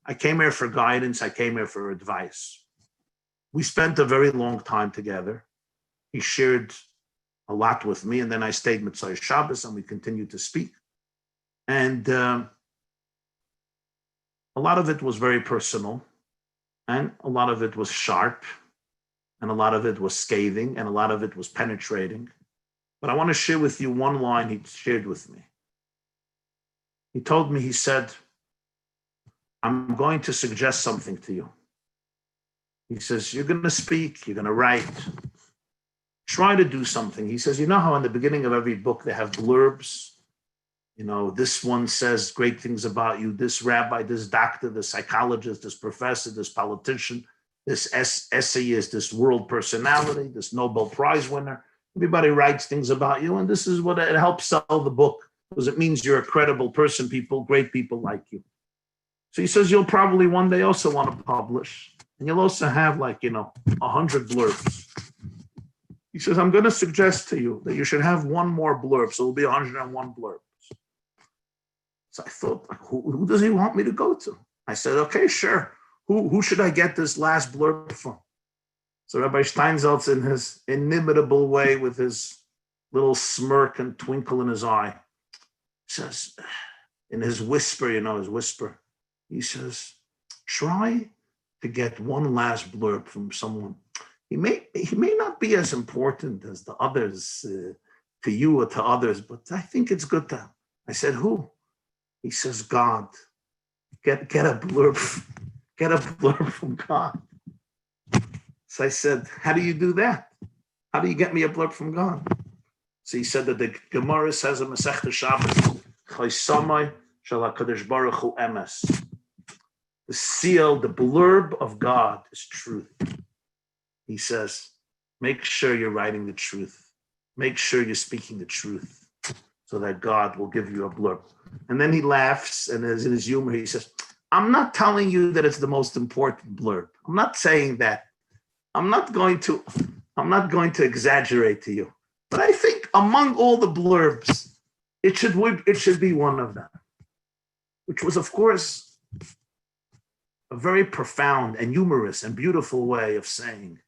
I came here for guidance, I came here for advice. We spent a very long time together. He shared a lot with me, and then I stayed Mitzvah Shabbos and we continued to speak. And a lot of it was very personal, and a lot of it was sharp, and a lot of it was scathing, and a lot of it was penetrating. But I want to share with you one line he shared with me. He told me, he said, I'm going to suggest something to you. He says, you're going to speak, you're going to write. Try to do something. He says, you know how in the beginning of every book they have blurbs? You know, this one says great things about you, this rabbi, this doctor, this psychologist, this professor, this politician, this essayist, this world personality, this Nobel Prize winner. Everybody writes things about you, and this is what it helps sell the book, because it means you're a credible person, great people like you. So he says, you'll probably one day also want to publish, and you'll also have 100 blurbs. He says, I'm going to suggest to you that you should have one more blurb, so it'll be 101 blurbs. So I thought, who does he want me to go to? I said, okay, sure. Who should I get this last blurb from? So Rabbi Steinsaltz, in his inimitable way, with his little smirk and twinkle in his eye, says, in his whisper, he says, try to get one last blurb from someone. He may not be as important as the others, to you or to others, but I think it's good to. I said, who? He says, God. Get a blurb from God. So I said, how do you do that? How do you get me a blurb from God? So he said that the Gemara says in Masechta Shabbos, Chaysamai shel HaKadosh Baruch Hu emes. The seal, the blurb of God is truth. He says, make sure you're writing the truth. Make sure you're speaking the truth so that God will give you a blurb. And then he laughs, and in his humor, he says, I'm not telling you that it's the most important blurb. I'm not saying that. I'm not going to exaggerate to you. But I think among all the blurbs, it should be one of them, which was, of course, a very profound and humorous and beautiful way of saying,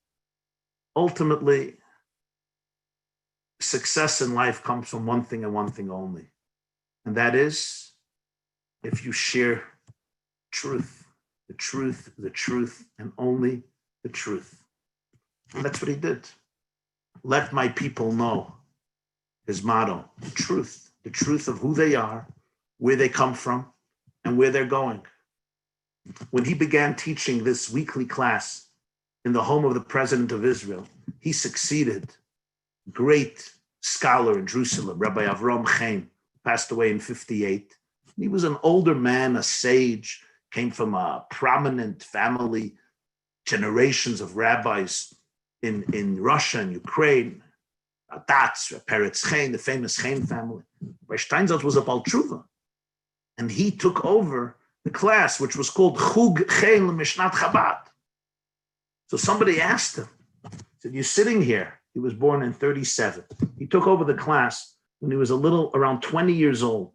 ultimately, success in life comes from one thing and one thing only. And that is, if you share truth, the truth, and only the truth. And that's what he did. Let my people know, his motto, the truth of who they are, where they come from, and where they're going. When he began teaching this weekly class in the home of the president of Israel, he succeeded great scholar in Jerusalem, Rabbi Avraham Fried, passed away in 58. He was an older man, a sage, came from a prominent family, generations of rabbis in Russia and Ukraine, Adatz, Peretz Chaim, the famous Chaim family. Rabbi Steinsaltz was a Baal Tshuva, and he took over the class, which was called Chug Chaim Mishnat Chabad. So somebody asked him, said, you're sitting here. He was born in 37. He took over the class. when he was around 20 years old.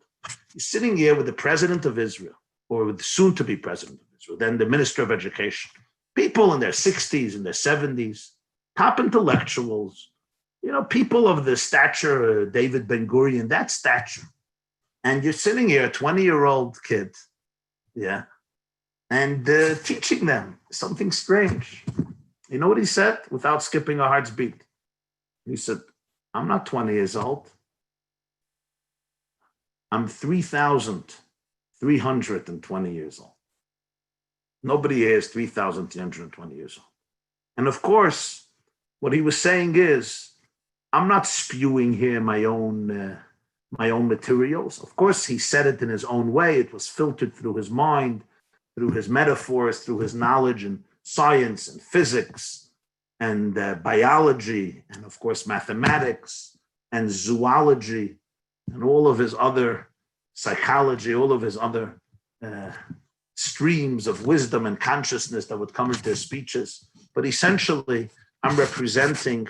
He's sitting here with the president of Israel, or with the soon-to-be president of Israel, then the minister of education. People in their 60s and their 70s, top intellectuals, people of the stature, David Ben-Gurion, that stature. And you're sitting here, a 20-year-old kid, and teaching them something strange. You know what he said without skipping a heart's beat? He said, I'm not 20 years old. I'm 3,320 years old. Nobody here is 3,320 years old. And of course, what he was saying is, I'm not spewing here my own materials. Of course, he said it in his own way. It was filtered through his mind, through his metaphors, through his knowledge in science and physics and biology, and of course, mathematics and zoology, and all of his other psychology, all of his other streams of wisdom and consciousness that would come into his speeches. But essentially, I'm representing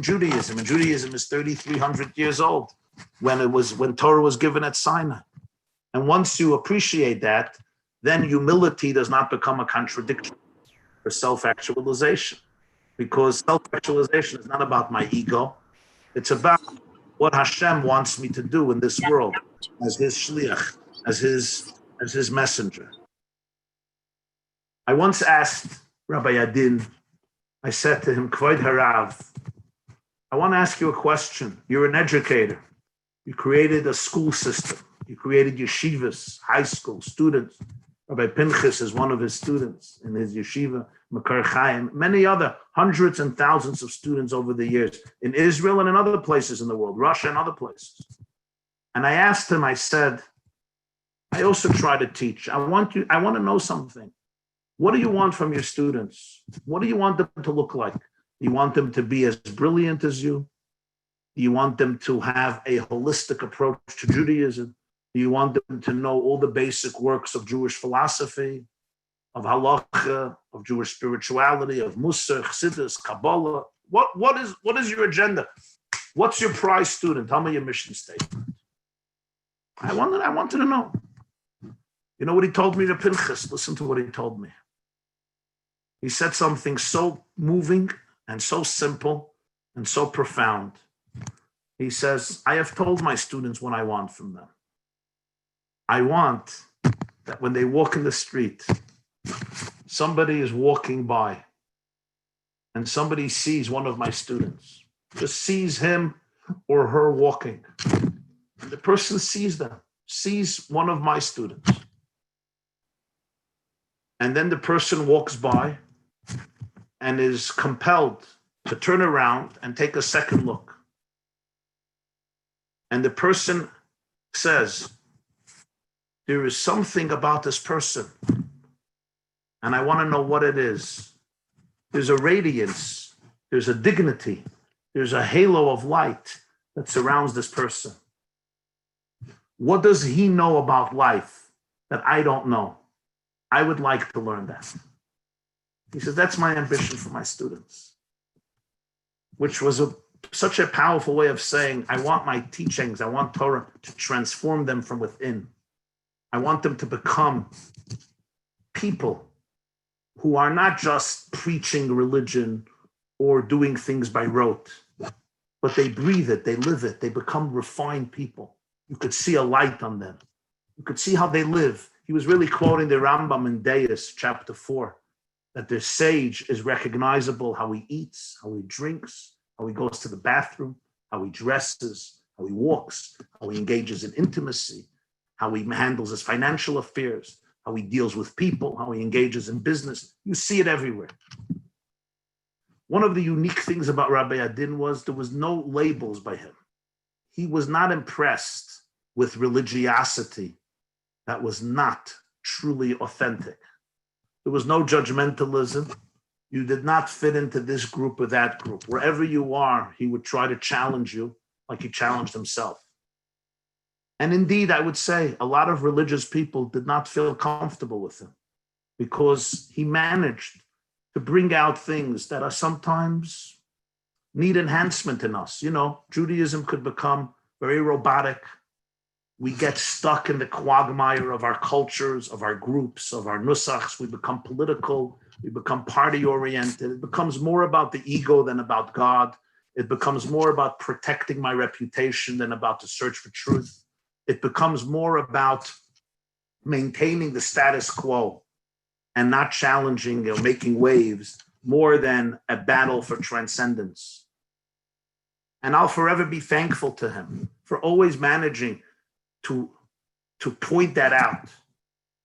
Judaism, and Judaism is 3,300 years old when Torah was given at Sinai. And once you appreciate that, then humility does not become a contradiction for self-actualization, because self-actualization is not about my ego. It's about what Hashem wants me to do in this world as his shliach, as his messenger. I once asked Rabbi Adin, I said to him, Kvod Harav, I want to ask you a question. You're an educator. You created a school system. You created yeshivas, high school students. Rabbi Pinchas is one of his students in his yeshiva, Makar Chaim, many other hundreds and thousands of students over the years in Israel and in other places in the world, Russia and other places. And I asked him, I said, I also try to teach. I want to know something. What do you want from your students? What do you want them to look like? Do you want them to be as brilliant as you? Do you want them to have a holistic approach to Judaism? Do you want them to know all the basic works of Jewish philosophy, of halacha, of Jewish spirituality, of Musar, Chassidus, Kabbalah? What is your agenda? What's your prize student? Tell me your mission statement. I wanted to know. You know what he told me to Pinchas? Listen to what he told me. He said something so moving and so simple and so profound. He says, I have told my students what I want from them. I want that when they walk in the street, somebody is walking by and somebody sees one of my students, just sees him or her walking. And the person sees them, sees one of my students. And then the person walks by and is compelled to turn around and take a second look. And the person says, there is something about this person, and I want to know what it is. There's a radiance, there's a dignity, there's a halo of light that surrounds this person. What does he know about life that I don't know? I would like to learn that. He says, that's my ambition for my students, which was such a powerful way of saying, I want my teachings, I want Torah to transform them from within. I want them to become people who are not just preaching religion or doing things by rote, but they breathe it, they live it, they become refined people. You could see a light on them. You could see how they live. He was really quoting the Rambam in Deis, chapter 4, that the sage is recognizable, how he eats, how he drinks, how he goes to the bathroom, how he dresses, how he walks, how he engages in intimacy, how he handles his financial affairs, how he deals with people, how he engages in business. You see it everywhere. One of the unique things about Rabbi Adin was there was no labels by him. He was not impressed with religiosity that was not truly authentic. There was no judgmentalism. You did not fit into this group or that group. Wherever you are, he would try to challenge you like he challenged himself. And indeed, I would say a lot of religious people did not feel comfortable with him because he managed to bring out things that are sometimes need enhancement in us. Judaism could become very robotic. We get stuck in the quagmire of our cultures, of our groups, of our nusachs. We become political. We become party-oriented. It becomes more about the ego than about God. It becomes more about protecting my reputation than about the search for truth. It becomes more about maintaining the status quo and not challenging or making waves more than a battle for transcendence. And I'll forever be thankful to him for always managing to point that out.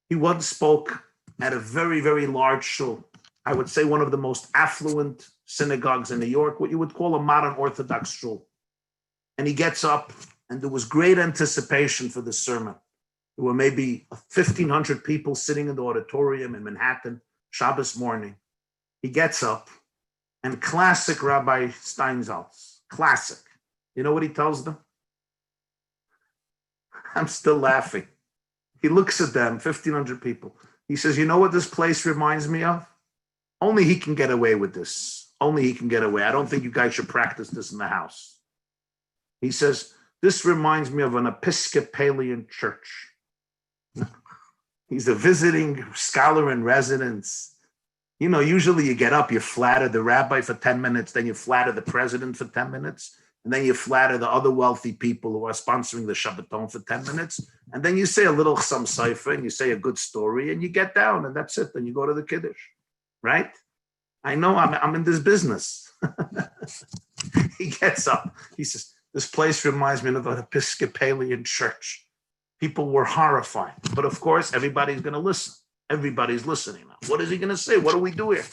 He once spoke at a very, very large shul. I would say one of the most affluent synagogues in New York, what you would call a modern Orthodox shul. And he gets up, and there was great anticipation for the sermon. There were maybe 1,500 people sitting in the auditorium in Manhattan, Shabbos morning. He gets up, and classic Rabbi Steinsaltz, classic. You know what he tells them? I'm still laughing. He looks at them, 1,500 people. He says, you know what this place reminds me of? Only he can get away with this. Only he can get away. I don't think you guys should practice this in the house. He says, this reminds me of an Episcopalian church. He's a visiting scholar in residence. Usually you get up, you flatter the rabbi for 10 minutes, then you flatter the president for 10 minutes. And then you flatter the other wealthy people who are sponsoring the Shabbaton for 10 minutes. And then you say a little some cipher and you say a good story and you get down and that's it. Then you go to the Kiddush, right? I know I'm in this business. He gets up. He says, this place reminds me of an Episcopalian church. People were horrified. But of course, everybody's going to listen. Everybody's listening now. What is he going to say? What do we do here?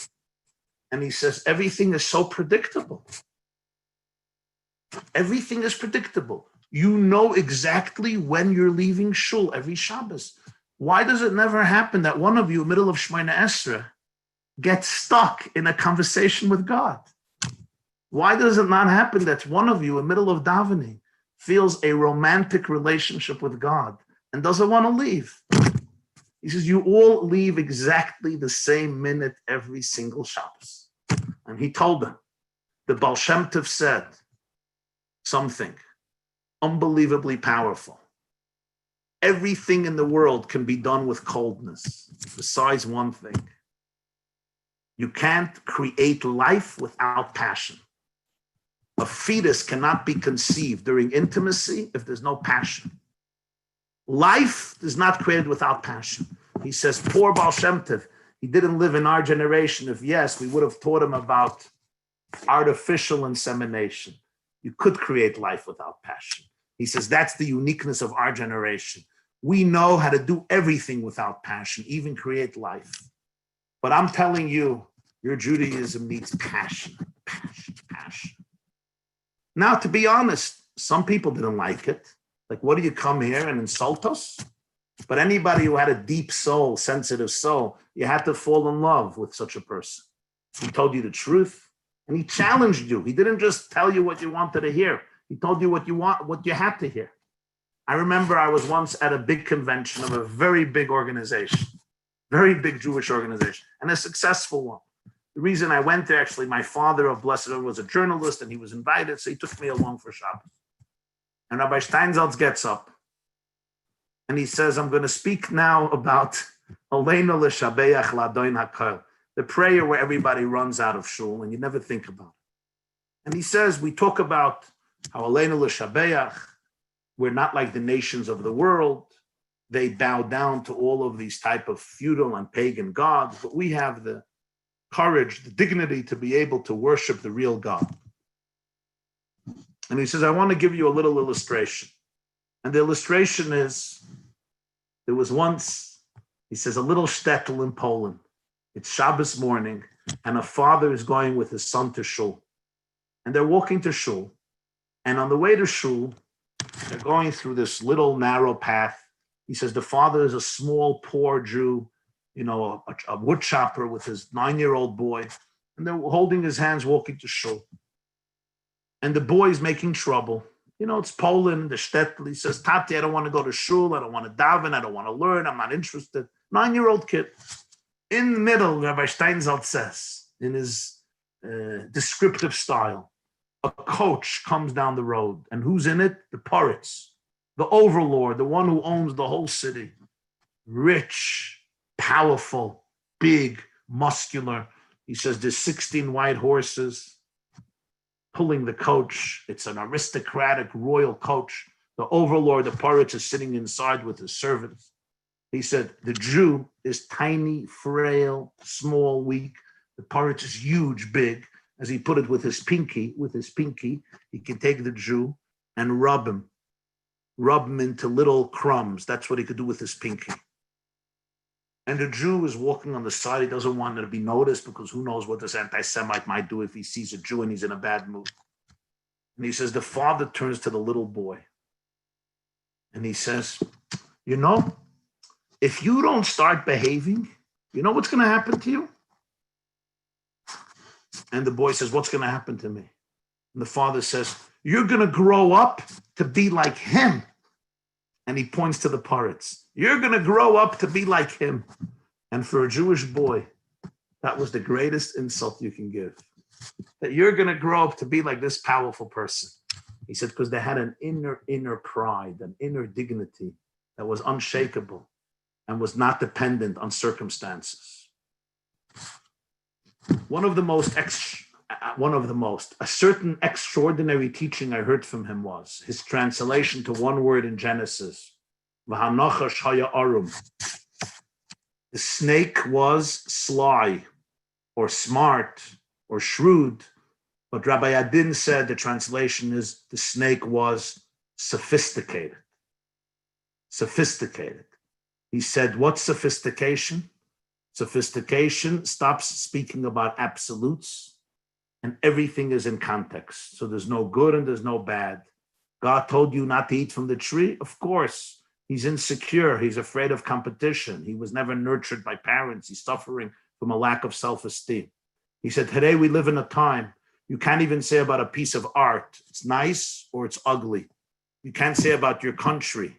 And he says, everything is so predictable. Everything is predictable. You know exactly when you're leaving shul every Shabbos. Why does it never happen that one of you, middle of Shemona Esrei, gets stuck in a conversation with God? Why does it not happen that one of you, in the middle of davening, feels a romantic relationship with God and doesn't want to leave? He says, you all leave exactly the same minute every single Shabbos. And he told them, the Baal Shem Tov said, something unbelievably powerful. Everything in the world can be done with coldness, besides one thing. You can't create life without passion. A fetus cannot be conceived during intimacy if there's no passion. Life is not created without passion. He says, poor Baal Shem Tov, he didn't live in our generation. If yes, we would have taught him about artificial insemination. You could create life without passion. He says that's the uniqueness of our generation. We know how to do everything without passion, even create life. But I'm telling you, your Judaism needs passion, passion, passion. Now, to be honest, some people didn't like it. Like, what do you come here and insult us? But anybody who had a deep soul, sensitive soul, you had to fall in love with such a person. He told you the truth. And he challenged you. He didn't just tell you what you wanted to hear. He told you what you had to hear. I remember I was once at a big convention of a very big organization, very big Jewish organization, and a successful one. The reason I went there, actually, my father of blessed memory was a journalist, and he was invited, so he took me along for Shabbos. And Rabbi Steinsaltz gets up, and he says, I'm going to speak now about Aleinu l'shabeach l'Adon HaKol, the prayer where everybody runs out of shul and you never think about it. And he says, we talk about how Aleinu l'shabeach, we're not like the nations of the world. They bow down to all of these type of feudal and pagan gods, but we have the courage, the dignity to be able to worship the real God. And he says, I want to give you a little illustration. And the illustration is, there was once, he says, a little shtetl in Poland. It's Shabbos morning, and a father is going with his son to shul. And they're walking to shul. And on the way to shul, they're going through this little narrow path. He says the father is a small, poor Jew, a wood chopper with his 9-year-old boy. And they're holding his hands, walking to shul. And the boy is making trouble. It's Poland, the shtetl. He says, Tati, I don't want to go to shul. I don't want to daven. I don't want to learn. I'm not interested. 9-year-old kid. In the middle, Rabbi Steinsaltz says, in his descriptive style, a coach comes down the road. And who's in it? The Poritz, the overlord, the one who owns the whole city. Rich, powerful, big, muscular. He says there's 16 white horses pulling the coach. It's an aristocratic royal coach. The overlord, the Poritz, is sitting inside with his servants. He said, the Jew is tiny, frail, small, weak. The Poritz is huge, big. As he put it with his pinky, he can take the Jew and rub him into little crumbs. That's what he could do with his pinky. And the Jew is walking on the side. He doesn't want it to be noticed because who knows what this anti-Semite might do if he sees a Jew and he's in a bad mood. And he says, the father turns to the little boy and he says, you know, if you don't start behaving, you know what's going to happen to you? And the boy says, what's going to happen to me? And the father says, you're going to grow up to be like him. And he points to the Poritz. You're going to grow up to be like him. And for a Jewish boy, that was the greatest insult you can give. That you're going to grow up to be like this powerful person. He said, because they had an inner pride, an inner dignity that was unshakable and was not dependent on circumstances. A certain extraordinary teaching I heard from him was his translation to one word in Genesis. The snake was sly or smart or shrewd, but Rabbi Adin said the translation is the snake was sophisticated. Sophisticated. He said, what's sophistication? Sophistication stops speaking about absolutes and everything is in context. So there's no good and there's no bad. God told you not to eat from the tree? Of course. He's insecure. He's afraid of competition. He was never nurtured by parents. He's suffering from a lack of self-esteem. He said, today we live in a time you can't even say about a piece of art, it's nice or it's ugly. You can't say about your country,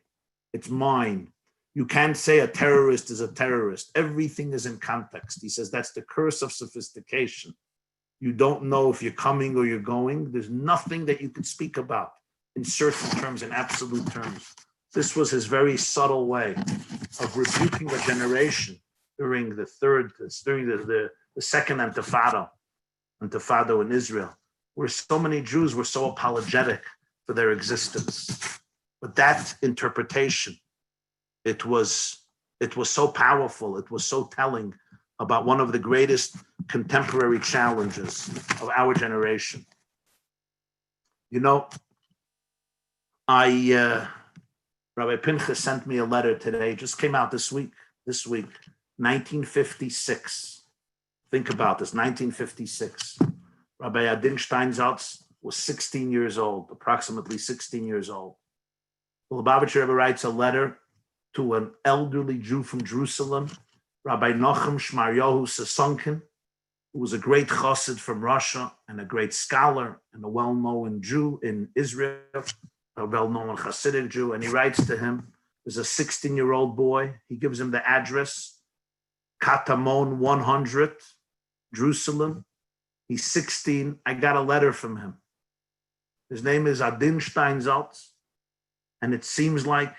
it's mine. You can't say a terrorist is a terrorist. Everything is in context. He says that's the curse of sophistication. You don't know if you're coming or you're going. There's nothing that you could speak about in certain terms, in absolute terms. This was his very subtle way of rebuking a generation during the second intifada in Israel, where so many Jews were so apologetic for their existence. But that interpretation, it was so powerful, it was so telling about one of the greatest contemporary challenges of our generation. You know, Rabbi Pinchas sent me a letter today, just came out this week, 1956. Think about this, 1956. Rabbi Adin Steinsaltz was 16 years old, approximately 16 years old. The Lubavitcher Rebbe writes a letter to an elderly Jew from Jerusalem, Rabbi Nochem Shmaryahu Sasonkin, who was a great chassid from Russia and a great scholar and a well-known Jew in Israel, a well-known Hasidic Jew. And he writes to him, there's a 16-year-old boy. He gives him the address, Katamon 100, Jerusalem. He's 16. I got a letter from him. His name is Adin Steinsaltz. And it seems like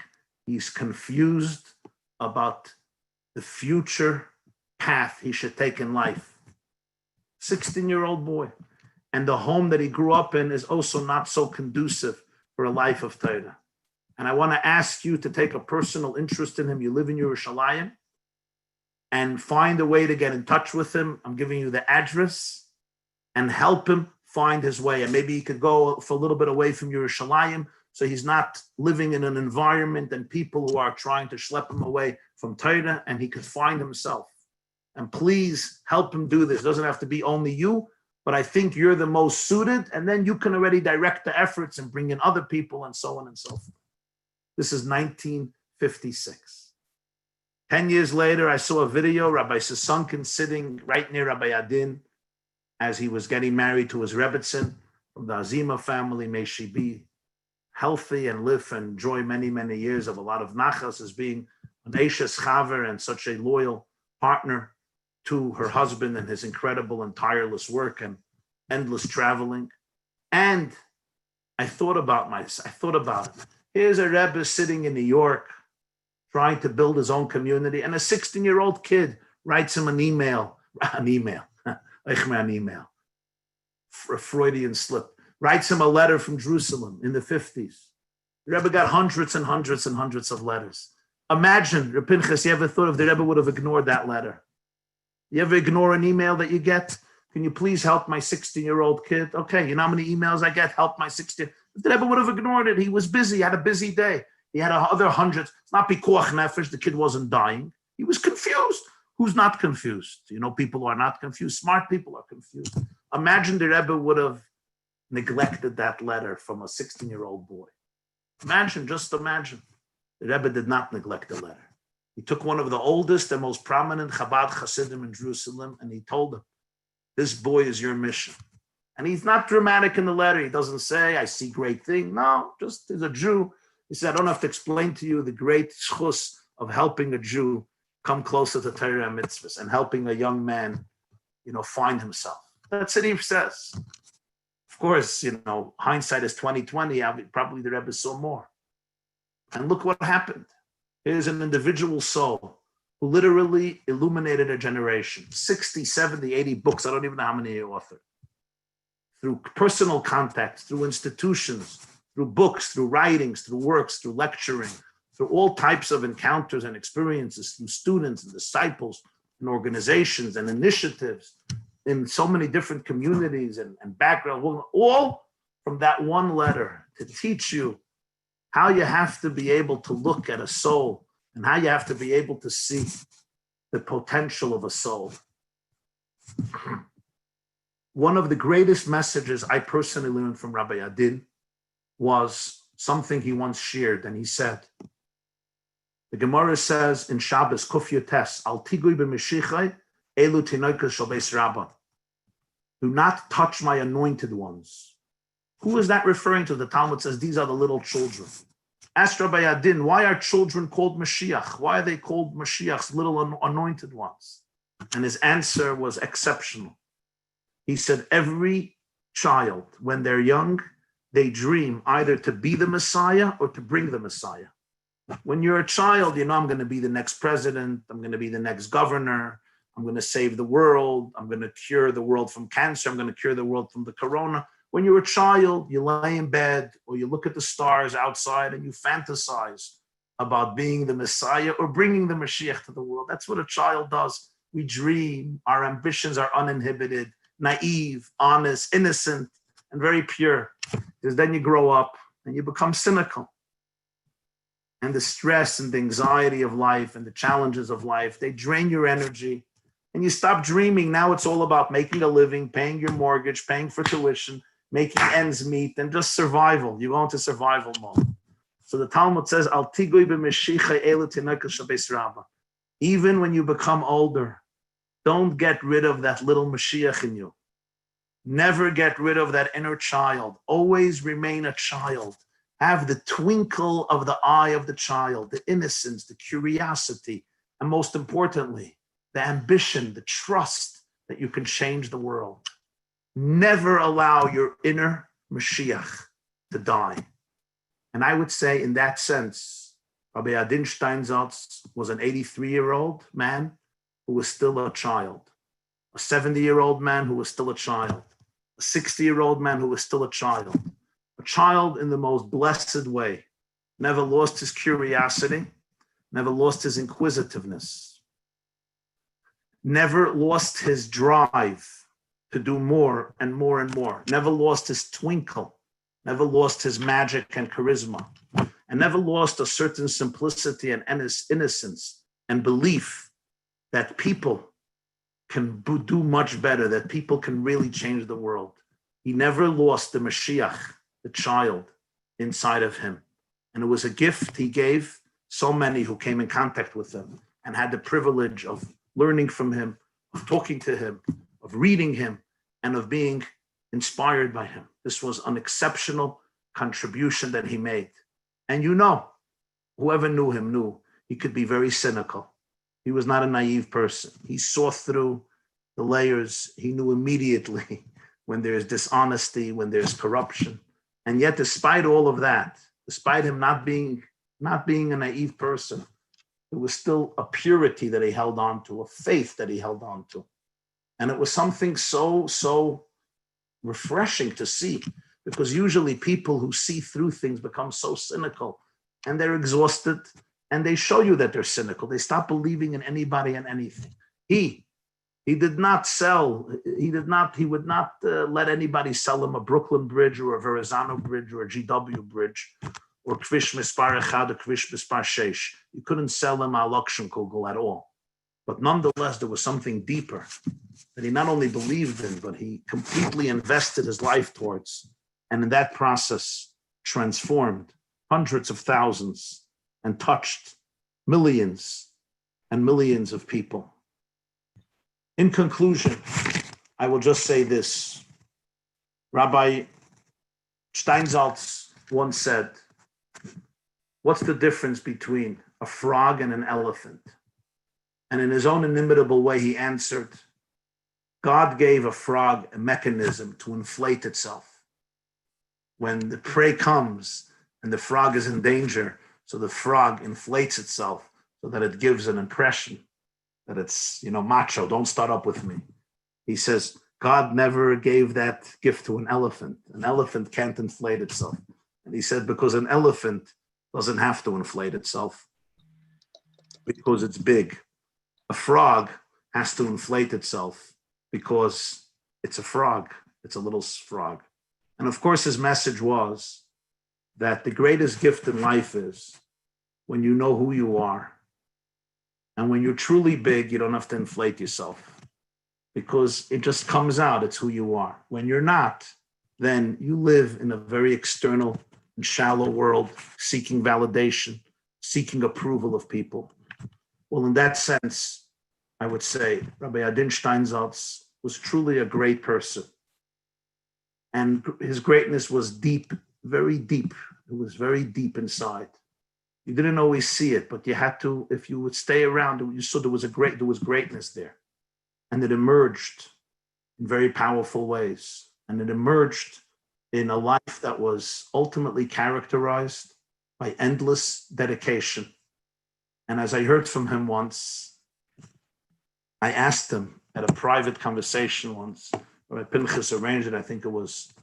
he's confused about the future path he should take in life. 16-year-old boy. And the home that he grew up in is also not so conducive for a life of Torah. And I want to ask you to take a personal interest in him. You live in Yerushalayim, and find a way to get in touch with him. I'm giving you the address, and help him find his way. And maybe he could go for a little bit away from Yerushalayim, so he's not living in an environment and people who are trying to schlep him away from Torah, and he could find himself. And please help him do this. It doesn't have to be only you, but I think you're the most suited, and then you can already direct the efforts and bring in other people and so on and so forth. This is 1956. 10 years later, I saw a video, Rabbi Sasonkin sitting right near Rabbi Adin as he was getting married to his Rebbetzin from the Azima family. May she be healthy and live and enjoy many, many years of a lot of nachas as being an Eishes Chaver and such a loyal partner to her husband and his incredible and tireless work and endless traveling. And I thought about it. Here's a Rebbe sitting in New York, trying to build his own community, and a 16-year-old kid writes him an email, a Freudian slip, writes him a letter from Jerusalem in the 50s. The Rebbe got hundreds and hundreds and hundreds of letters. Imagine, Reb Pinchas, you ever thought if the Rebbe would have ignored that letter? You ever ignore an email that you get? Can you please help my 16-year-old kid? Okay, you know how many emails I get? Help my 16. If the Rebbe would have ignored it, he was busy, had a busy day. He had other hundreds. It's not pikuach nefesh, the kid wasn't dying. He was confused. Who's not confused? You know, people who are not confused. Smart people are confused. Imagine the Rebbe would have neglected that letter from a 16-year-old boy. Just imagine. The Rebbe did not neglect the letter. He took one of the oldest and most prominent Chabad Hasidim in Jerusalem, and he told him, this boy is your mission. And he's not dramatic in the letter. He doesn't say, I see great things. No, just as a Jew. He said, I don't have to explain to you the great schus of helping a Jew come closer to Torah and mitzvahs and helping a young man, find himself. That's what he says. Of course, hindsight is 20/20. Probably the Rebbe saw more. And look what happened. Here's an individual soul who literally illuminated a generation. 60, 70, 80 books. I don't even know how many he authored. Through personal contacts, through institutions, through books, through writings, through works, through lecturing, through all types of encounters and experiences, through students and disciples and organizations and initiatives in so many different communities and backgrounds, all from that one letter to teach you how you have to be able to look at a soul and how you have to be able to see the potential of a soul. One of the greatest messages I personally learned from Rabbi Adin was something he once shared, and he said, the Gemara says in Shabbos, Kuf Yotes, Al tigui b'mishichai, elu tinoikas shel beis Rabba. Do not touch my anointed ones. Who is that referring to? The Talmud says these are the little children. Ask Rabbi Adin, why are children called Mashiach? Why are they called Mashiachs, little anointed ones? And his answer was exceptional. He said, every child, when they're young, they dream either to be the Messiah or to bring the Messiah. When you're a child, I'm going to be the next president. I'm going to be the next governor. I'm going to save the world. I'm going to cure the world from cancer. I'm going to cure the world from the corona. When you're a child, you lay in bed or you look at the stars outside and you fantasize about being the Messiah or bringing the Mashiach to the world. That's what a child does. We dream. Our ambitions are uninhibited, naive, honest, innocent, and very pure. Because then you grow up and you become cynical. And the stress and the anxiety of life and the challenges of life, they drain your energy. And you stop dreaming. Now it's all about making a living, paying your mortgage, paying for tuition, making ends meet, and just survival. You go into survival mode. So the Talmud says, Al tigui b'mishicha elu tinoikas shel beis Rabba. Even when you become older, don't get rid of that little Mashiach in you. Never get rid of that inner child. Always remain a child. Have the twinkle of the eye of the child, the innocence, the curiosity, and most importantly, the ambition, the trust that you can change the world. Never allow your inner Mashiach to die. And I would say in that sense, Rabbi Adin Steinsaltz was an 83-year-old man who was still a child, a 70-year-old man who was still a child, a 60-year-old man who was still a child in the most blessed way, never lost his curiosity, never lost his inquisitiveness, never lost his drive to do more and more and more, never lost his twinkle, never lost his magic and charisma, and never lost a certain simplicity and innocence and belief that people can do much better, that people can really change the world. He never lost the Mashiach, the child, inside of him. And it was a gift he gave so many who came in contact with him and had the privilege of learning from him, of talking to him, of reading him, and of being inspired by him. This was an exceptional contribution that he made. And whoever knew him knew he could be very cynical. He was not a naive person. He saw through the layers. He knew immediately when there's dishonesty, when there's corruption. And yet, despite all of that, despite him not being a naive person, there was still a purity that he held on to, a faith that he held on to. And it was something so refreshing to see, because usually people who see through things become so cynical and they're exhausted and they show you that they're cynical. They stop believing in anybody and anything. He would not let anybody sell him a Brooklyn Bridge or a Verrazano Bridge or a GW Bridge or Kvish Mispar Echad or Kvish Mispar Sheish. You couldn't sell him a Lakshan Kugel at all. But nonetheless, there was something deeper that he not only believed in, but he completely invested his life towards. And in that process, transformed hundreds of thousands and touched millions and millions of people. In conclusion, I will just say this. Rabbi Steinsaltz once said, what's the difference between a frog and an elephant? And in his own inimitable way, he answered, God gave a frog a mechanism to inflate itself. When the prey comes and the frog is in danger, so the frog inflates itself so that it gives an impression that it's, macho, don't start up with me. He says, God never gave that gift to an elephant. An elephant can't inflate itself. And he said, because an elephant doesn't have to inflate itself because it's big. A frog has to inflate itself because it's a frog. It's a little frog. And of course, his message was that the greatest gift in life is when you know who you are. And when you're truly big, you don't have to inflate yourself because it just comes out. It's who you are. When you're not, then you live in a very external and shallow world, seeking validation, seeking approval of people. Well, in that sense, I would say Rabbi Adin Steinsaltz was truly a great person. And his greatness was deep, very deep. It was very deep inside. You didn't always see it, but you had to, if you would stay around, you saw there was greatness there. And it emerged in very powerful ways. And it emerged in a life that was ultimately characterized by endless dedication. And as I heard from him once, I asked him at a private conversation once, Rabbi Pinchas arranged it, I think it was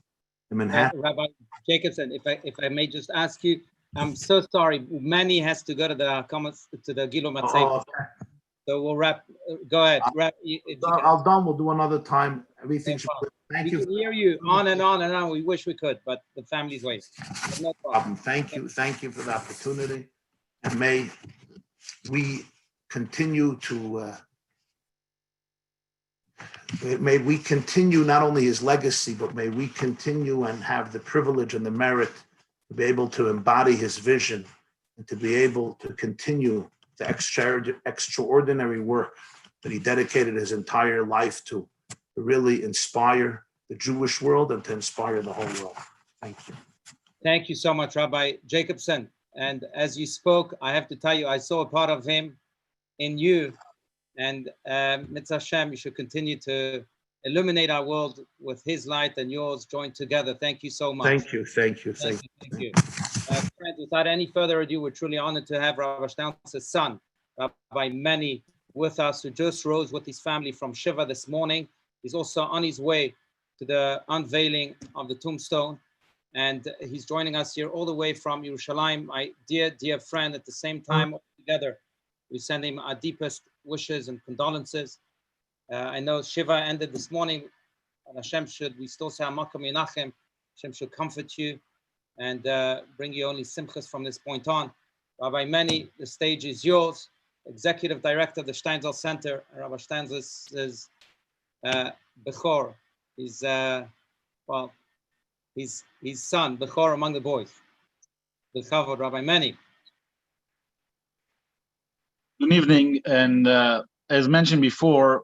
in Manhattan. Rabbi Jacobson, if I may just ask you, I'm so sorry. Manny has to go to the Gilo Matzeh. Okay. So we'll wrap. Go ahead. I'll done. We'll do another time. Everything. Thank you. We can hear you on and on and on. We wish we could, but the family's waiting. No problem. Thank you. Thank you for the opportunity. And may we continue to. May we continue not only his legacy, but may we continue and have the privilege and the merit to be able to embody his vision and to be able to continue the extraordinary work that he dedicated his entire life to really inspire the Jewish world and to inspire the whole world. Thank you. Thank you so much, Rabbi Jacobson. And as you spoke, I have to tell you, I saw a part of him in you. And Mitzvah Hashem, you should continue to illuminate our world with his light and yours joined together. Thank you so much. Thank you. Thank you. Friends, without any further ado, we're truly honored to have Rabbi Steinsaltz's son, Rabbi Manny, with us, who just rose with his family from Shiva this morning. He's also on his way to the unveiling of the tombstone. And he's joining us here all the way from Yerushalayim, my dear friend. At the same time, all together, we send him our deepest wishes and condolences. I know Shiva ended this morning, and Hashem we still say Hamakom Yinachem. Hashem should comfort you and bring you only simchas from this point on. Rabbi Manny, the stage is yours. Executive Director of the Steinsaltz Center, Rabbi Steinsaltz's Bechor, his son, Bechor among the boys. B'chavod, Rabbi Manny. Good evening, and as mentioned before,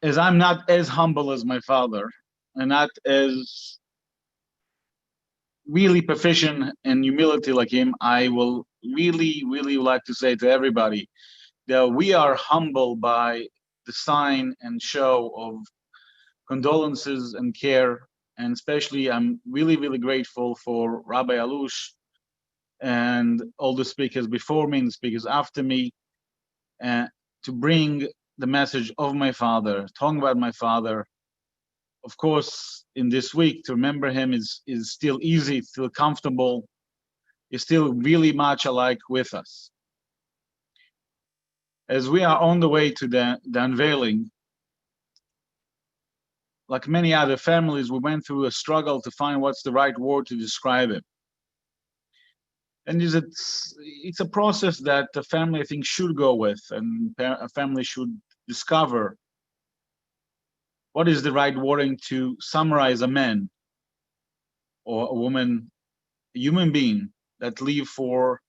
as I'm not as humble as my father, and not as really proficient in humility like him, I will really like to say to everybody that we are humbled by the the sign and show of condolences and care. And especially, I'm really, really grateful for Rabbi Alush and all the speakers before me and the speakers after me, to bring the message of my father, talking about my father. Of course, in this week, to remember him is still easy, it's still comfortable, is still really much alike with us. As we are on the way to the unveiling, like many other families, we went through a struggle to find what's the right word to describe him. And it's a process that a family, I think, should go with, and a family should discover what is the right wording to summarize a man or a woman, a human being that live for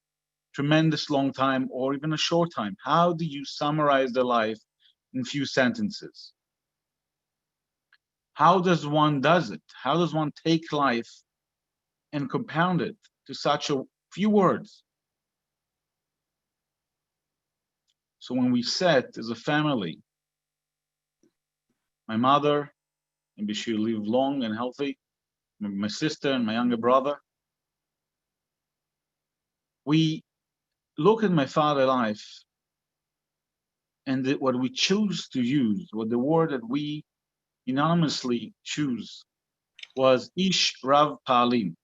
tremendous long time or even a short time. How do you summarize their life in few sentences? How does one does it? How does one take life and compound it to such a few words? So when we sat as a family, my mother, maybe she'll live long and healthy, my sister and my younger brother, we look at my father's life, and what we choose to use, what the word that we unanimously choose, was Ish Rav Pa'alim,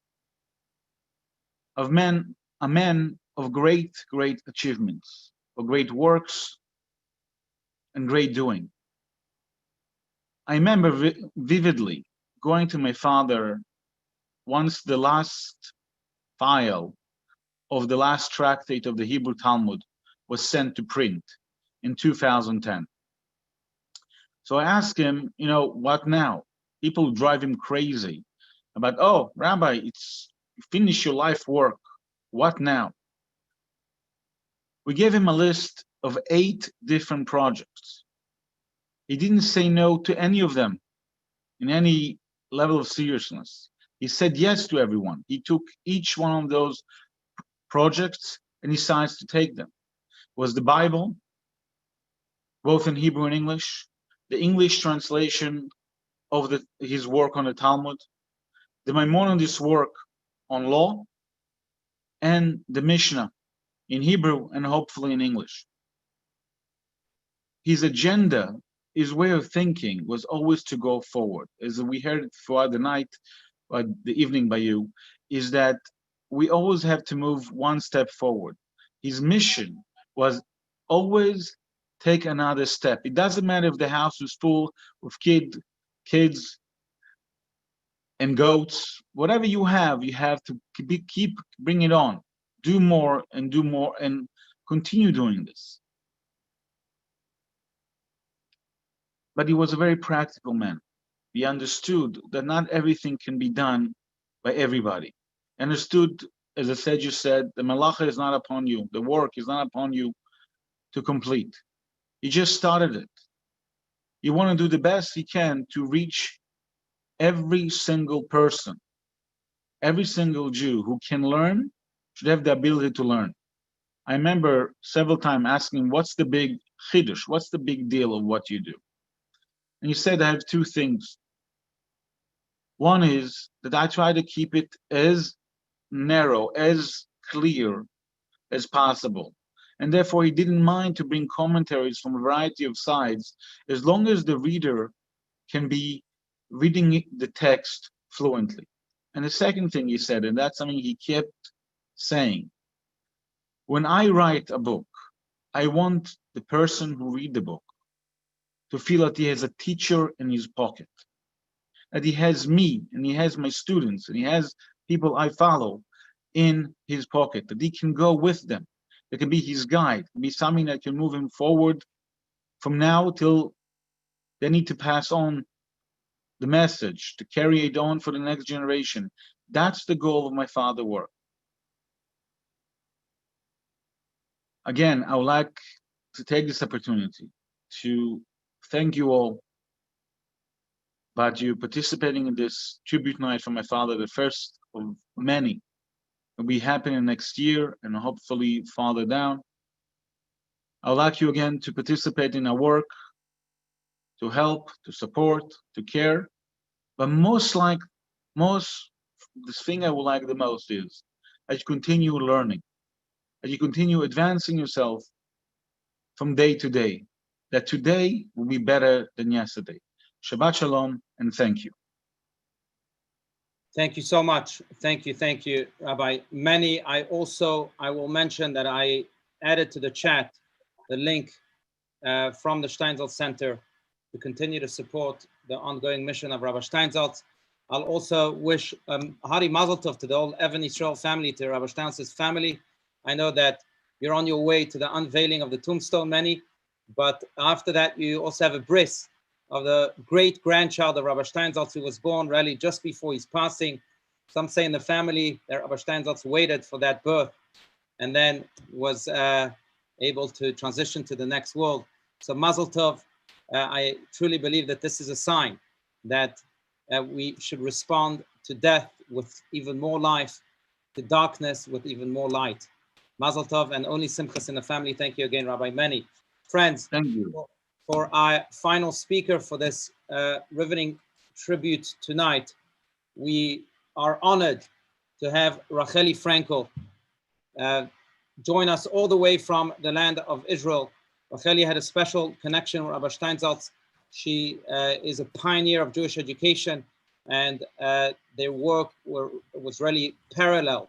of men, a man of great, great achievements, of great works and great doing. I remember vividly going to my father once the last file of the last tractate of the Hebrew Talmud was sent to print in 2010. So I asked him, what now? People drive him crazy about, oh, Rabbi, you finish your life work. What now? We gave him a list of 8 different projects. He didn't say no to any of them in any level of seriousness. He said yes to everyone. He took each one of those projects and decides to take them. It was the Bible, both in Hebrew and English, the English translation of his work on the Talmud, the Maimonides work on law, and the Mishnah in Hebrew and hopefully in English. His agenda, his way of thinking was always to go forward. As we heard throughout the night, the evening by you, is that we always have to move one step forward. His mission was always take another step. It doesn't matter if the house is full of kids and goats. Whatever you have to keep bring it on. Do more and continue doing this. But he was a very practical man. He understood that not everything can be done by everybody. Understood, as I said, you said, the malacha is not upon you. The work is not upon you to complete. He just started it. You want to do the best he can to reach every single person, every single Jew who can learn should have the ability to learn. I remember several times asking, what's the big chiddush? What's the big deal of what you do? And he said, I have 2 things. One is that I try to keep it as narrow, as clear as possible. And therefore, he didn't mind to bring commentaries from a variety of sides, as long as the reader can be reading the text fluently. And the second thing he said, and that's something he kept saying, when I write a book, I want the person who read the book to feel that he has a teacher in his pocket, that he has me and he has my students and he has people I follow in his pocket, that he can go with them. It can be his guide, it can be something that can move him forward from now till they need to pass on the message, to carry it on for the next generation. That's the goal of my father's work. Again, I would like to take this opportunity to thank you all about you participating in this tribute night for my father, the first of many. It'll be happening next year and hopefully farther down. I would like you again to participate in our work, to help, to support, to care. But this thing I would like the most is as you continue learning, as you continue advancing yourself from day to day, that today will be better than yesterday. Shabbat Shalom, and thank you. Thank you so much. Thank you, Rabbi. I will mention that I added to the chat the link from the Steinsaltz Center to continue to support the ongoing mission of Rabbi Steinsaltz. I'll also wish Hari Mazel Tov to the whole Evan Israel family, to Rabbi Steinsaltz's family. I know that you're on your way to the unveiling of the tombstone, but after that you also have a bris of the great grandchild of Rabbi Steinsaltz, who was born really just before his passing. Some say in the family that Rabbi Steinsaltz waited for that birth and then was able to transition to the next world. So Mazel Tov. I truly believe that this is a sign that we should respond to death with even more life, to darkness with even more light. Mazel Tov, and only simchas in the family. Thank you again, Rabbi Meni. Friends, thank you. For our final speaker for this riveting tribute tonight, we are honored to have Racheli Frankel join us all the way from the land of Israel. Racheli had a special connection with Rabbi Steinsaltz. She is a pioneer of Jewish education, and their work was really parallel.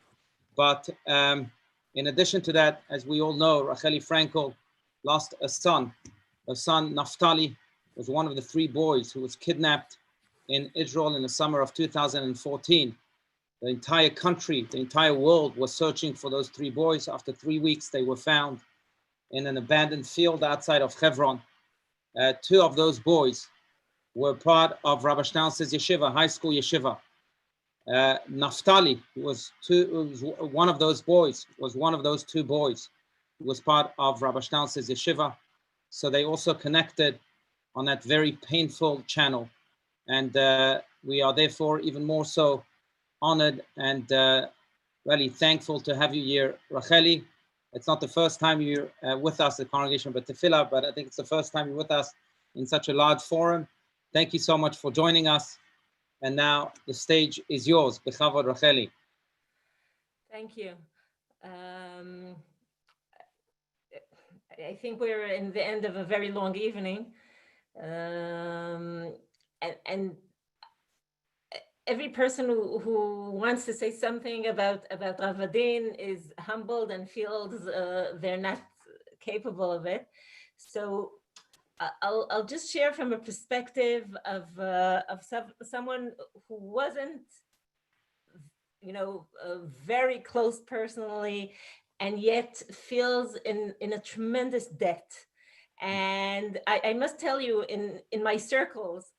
But in addition to that, as we all know, Racheli Frankel lost a son. Her son, Naftali, was one of the 3 boys who was kidnapped in Israel in the summer of 2014. The entire country, the entire world was searching for those 3 boys. After 3 weeks, they were found in an abandoned field outside of Hebron. 2 of those boys were part of Rabbi Steinsaltz's yeshiva, high school yeshiva. Naftali, who was one of those boys, was one of those 2 boys who was part of Rabbi Steinsaltz's yeshiva. So they also connected on that very painful channel. And we are therefore even more so honored and really thankful to have you here, Racheli. It's not the first time you're with us at the Congregation of Tefillah, but I think it's the first time you're with us in such a large forum. Thank you so much for joining us. And now the stage is yours. Bechavod, Racheli. Thank you. I think we're in the end of a very long evening. And every person who wants to say something about Rav Adin is humbled and feels they're not capable of it. So I'll just share from a perspective of someone who wasn't, very close personally, and yet feels in a tremendous debt. And I must tell you, in my circles,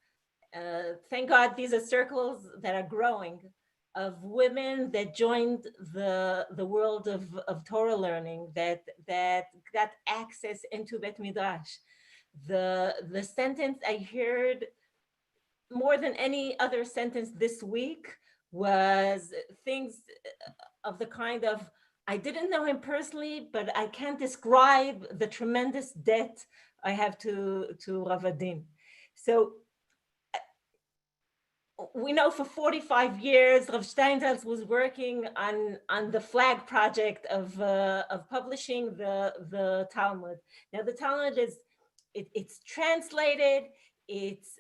thank God these are circles that are growing, of women that joined the world of Torah learning, that got access into Bet Midrash. The sentence I heard more than any other sentence this week was things of the kind of, I didn't know him personally, but I can't describe the tremendous debt I have to Rav Adin. So we know for 45 years, Rav Steinsaltz was working on the flag project of publishing the Talmud. Now the Talmud it's translated, it's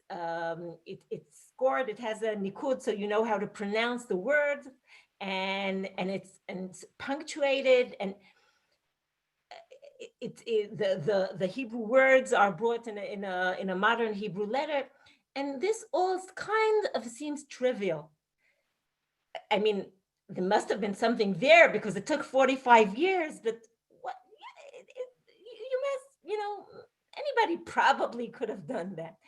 scored, it has a nikud, so you know how to pronounce the word, and it's punctuated, and the Hebrew words are brought in a modern Hebrew letter. And this all kind of seems trivial. I mean, there must have been something there because it took 45 years, but what, you must, anybody probably could have done that.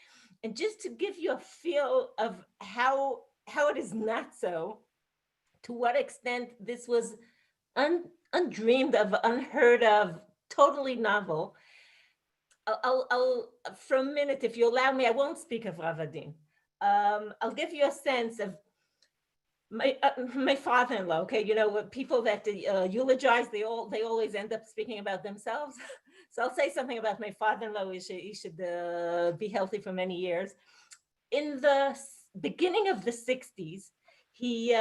And just to give you a feel of how it is not so, to what extent this was undreamed of, unheard of, totally novel, I'll for a minute, if you allow me, I won't speak of Rav Adin. I'll give you a sense of my father-in-law. Okay, people that eulogize, they always end up speaking about themselves. So I'll say something about my father-in-law. He should be healthy for many years. In the beginning of the 60s, he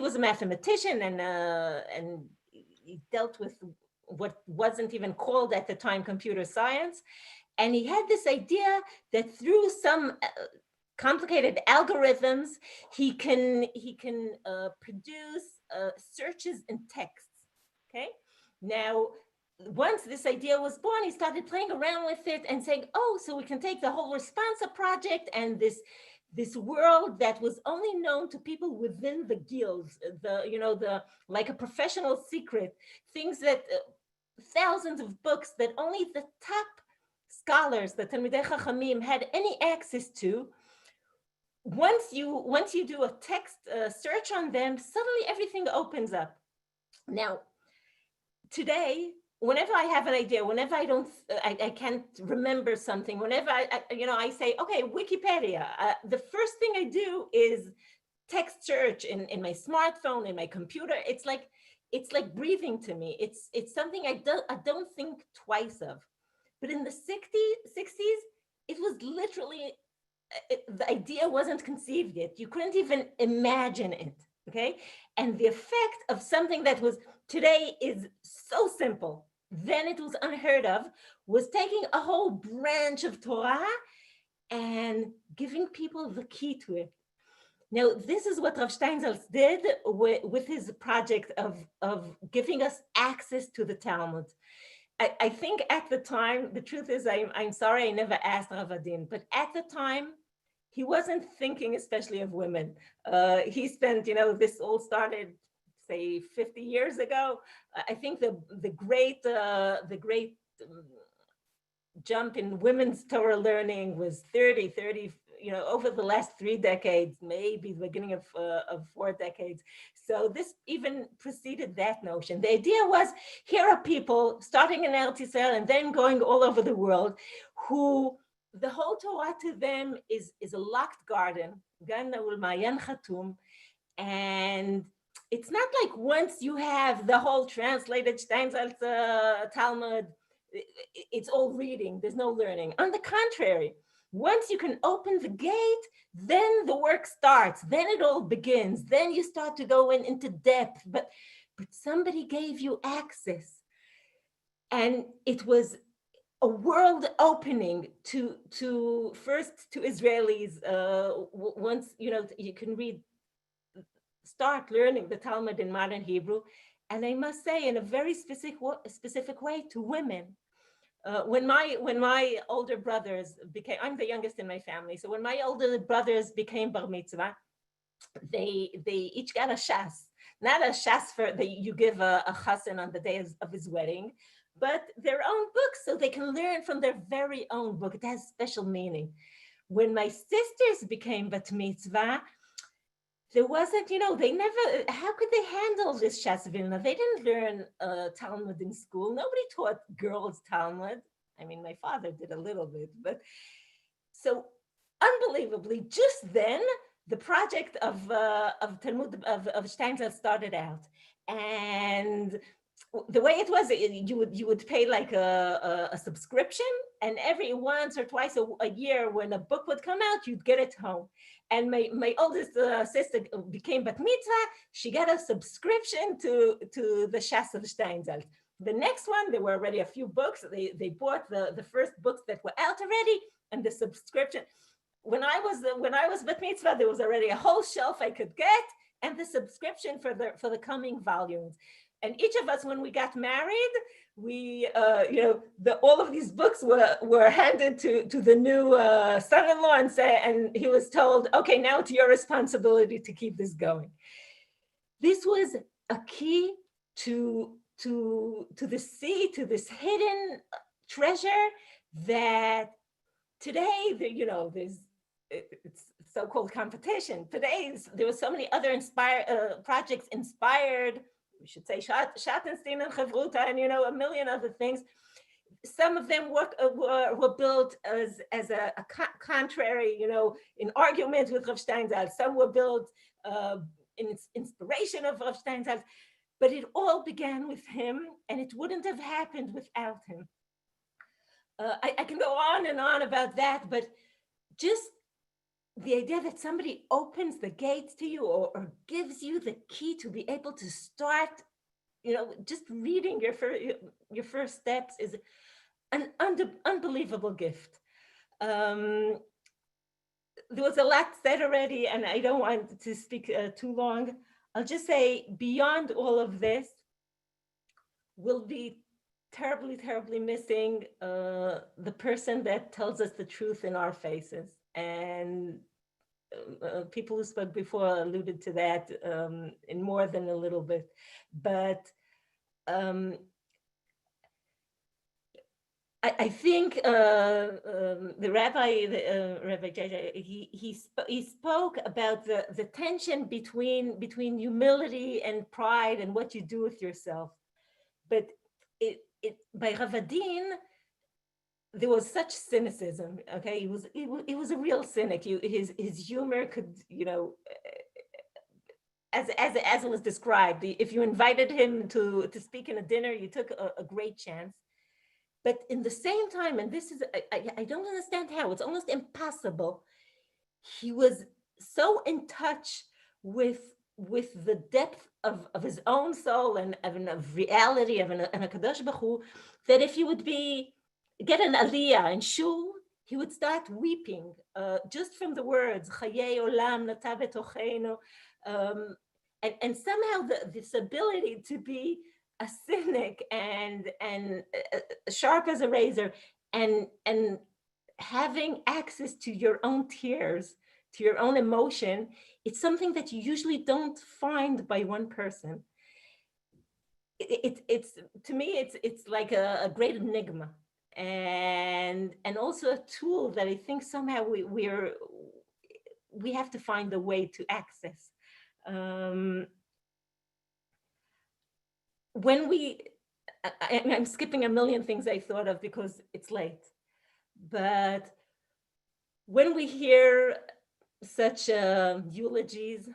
was a mathematician and he dealt with what wasn't even called at the time computer science. And he had this idea that through some complicated algorithms, he can produce searches in texts. Okay. Now, once this idea was born, he started playing around with it and saying, "Oh, so we can take the whole Responsa project and this world that was only known to people within the guilds, the like a professional secret, things that thousands of books that only the top scholars, the Talmidei Chachamim, had any access to. Once you do a text search on them, suddenly everything opens up." Now, today, whenever I have an idea, whenever I can't remember something, whenever I say, okay, Wikipedia, the first thing I do is text search in my smartphone, in my computer. It's like breathing to me. It's something I don't think twice of. But in the 60s, it was literally, the idea wasn't conceived yet. You couldn't even imagine it, okay? And the effect of something that was today is so simple, then it was unheard of, was taking a whole branch of Torah and giving people the key to it. Now, this is what Rav Steinsaltz did with his project of giving us access to the Talmud. I think at the time, the truth is, I'm sorry I never asked Rav Adin, but at the time, he wasn't thinking especially of women. He spent, this all started, say, 50 years ago. I think the great jump in women's Torah learning was 30, over the last 3 decades, maybe the beginning of 4 decades. So this even preceded that notion. The idea was, here are people starting in Eretz Yisrael and then going all over the world, who the whole Torah to them is a locked garden, Gan Na'ul Ma'ayan Chatum, and it's not like once you have the whole translated Steinsaltz Talmud, it's all reading, there's no learning. On the contrary, once you can open the gate, then the work starts, then it all begins, then you start to go into depth, but somebody gave you access. And it was a world opening to first to Israelis. Once, you can start learning the Talmud in modern Hebrew. And I must say, in a very specific way, to women. When my older brothers became, I'm the youngest in my family, so when my older brothers became bar mitzvah, they each got a shas, not a shas that you give a chassan on the day of his wedding, but their own book, so they can learn from their very own book. It has special meaning. When my sisters became bat mitzvah, there wasn't, they never, how could they handle this Shas Vilna? They didn't learn Talmud in school. Nobody taught girls Talmud. I mean, my father did a little bit, but so unbelievably, just then, the project of Talmud, of Steinsaltz started out. And the way it was, you would pay like a subscription, and every once or twice a year when a book would come out, you'd get it home. And my oldest sister became bat mitzvah. She got a subscription to the Shas of Steinsaltz. The next one, there were already a few books. They bought the first books that were out already, and the subscription. When I was bat mitzvah, there was already a whole shelf I could get, and the subscription for the coming volumes. And each of us, when we got married, we, all of these books were handed to the new son-in-law, and he was told, okay, now it's your responsibility to keep this going. This was a key to the sea, to this hidden treasure that today, there's it's so-called competition. Today, there were so many other projects inspired. We should say Schattenstein and Chavruta, and a million other things. Some of them were built as a contrary, in argument with Rav Steinsaltz. Some were built in inspiration of Rav Steinsaltz. But it all began with him, and it wouldn't have happened without him. I can go on and on about that, but just the idea that somebody opens the gates to you or gives you the key to be able to start, just reading your first steps is an unbelievable gift. There was a lot said already, and I don't want to speak too long. I'll just say, beyond all of this, we'll be terribly, terribly missing the person that tells us the truth in our faces. And people who spoke before alluded to that in more than a little bit. But I think the Rabbi JJ, he spoke about the tension between humility and pride and what you do with yourself. But by Rav Adin, there was such cynicism. Okay, he was a real cynic. His humor could, as it was described, if you invited him to speak in a dinner, you took a great chance. But in the same time, and this is, I don't understand how, it's almost impossible. He was so in touch with the depth of his own soul and of reality of an HaKadosh Baruch Hu, that if he would get an aliyah in shul, he would start weeping just from the words, Chayei Olam Nata Betocheinu, and somehow this ability to be a cynic and sharp as a razor and having access to your own tears, to your own emotion, it's something that you usually don't find by one person. It's to me, it's like a great enigma, and also a tool that I think somehow we have to find a way to access. I'm skipping a million things I thought of because it's late, but when we hear such eulogies,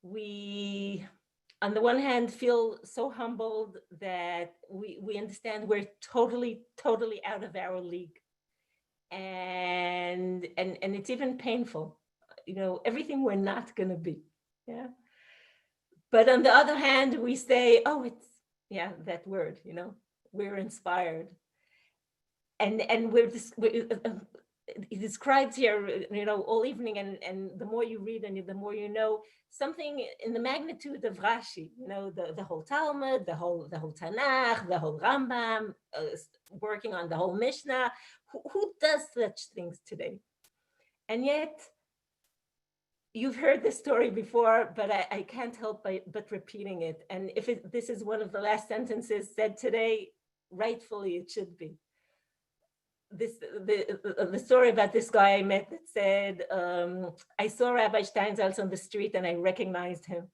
we, on the one hand, feel so humbled that we understand we're totally out of our league, and it's even painful, everything we're not going to be, yeah. But on the other hand, we say, oh, it's, yeah, that word, we're inspired. And he describes here, all evening, and the more you read and the more you know, something in the magnitude of Rashi, the whole Talmud, the whole Tanakh, the whole Rambam, working on the whole Mishnah. Who does such things today? And yet, you've heard this story before, but I can't help but repeating it. And if this is one of the last sentences said today, rightfully it should be. The story about this guy I met that said, I saw Rabbi Steinsaltz on the street and I recognized him.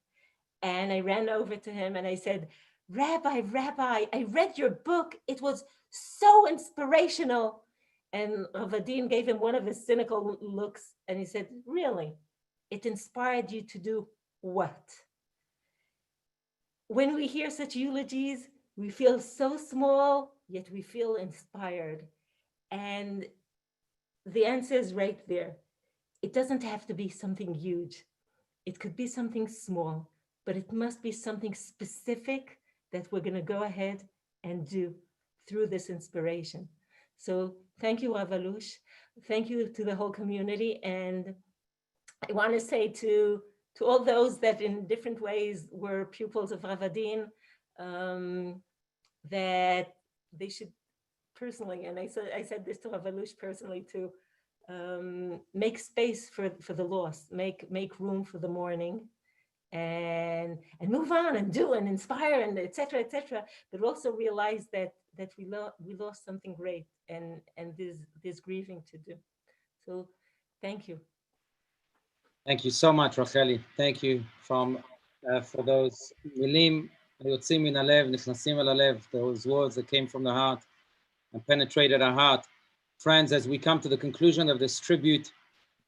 And I ran over to him and I said, Rabbi, I read your book. It was so inspirational. And Rav Adin gave him one of his cynical looks and he said, really? It inspired you to do what? When we hear such eulogies, we feel so small, yet we feel inspired. And the answer is right there. It doesn't have to be something huge. It could be something small, but it must be something specific that we're going to go ahead and do through this inspiration. So thank you, Rav Alush. Thank you to the whole community. And I want to say to all those that in different ways were pupils of Rav Adin, that they should personally, and I said this to Rav Alush personally too, make space for the lost, make room for the mourning, and move on and do and inspire and et cetera, but also realize that we lost something great and there's grieving to do. So thank you. Thank you so much, Racheli. Thank you for those milim yotzim min halev, nichnasim el halev, those words that came from the heart and penetrated our heart. Friends, as we come to the conclusion of this tribute,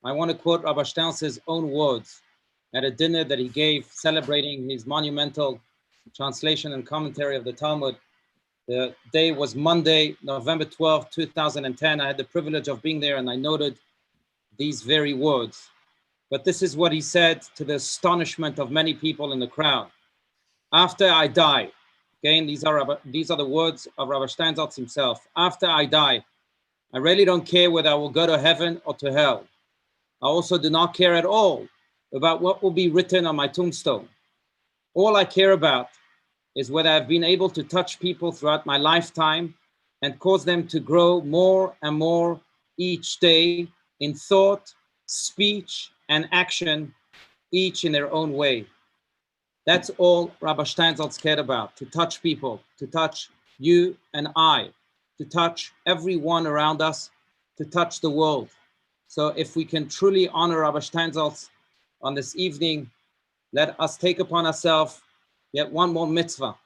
I want to quote Rabbi Steinsaltz's own words at a dinner that he gave celebrating his monumental translation and commentary of the Talmud. The day was Monday, November 12, 2010. I had the privilege of being there and I noted these very words. But this is what he said to the astonishment of many people in the crowd. After I die, again, these are the words of Rabbi Steinsaltz himself. After I die, I really don't care whether I will go to heaven or to hell. I also do not care at all about what will be written on my tombstone. All I care about is whether I've been able to touch people throughout my lifetime and cause them to grow more and more each day in thought, speech, and action, each in their own way. That's all Rabbi Steinsaltz cared about, to touch people, to touch you and I, to touch everyone around us, to touch the world. So if we can truly honor Rabbi Steinsaltz on this evening, let us take upon ourselves yet one more mitzvah,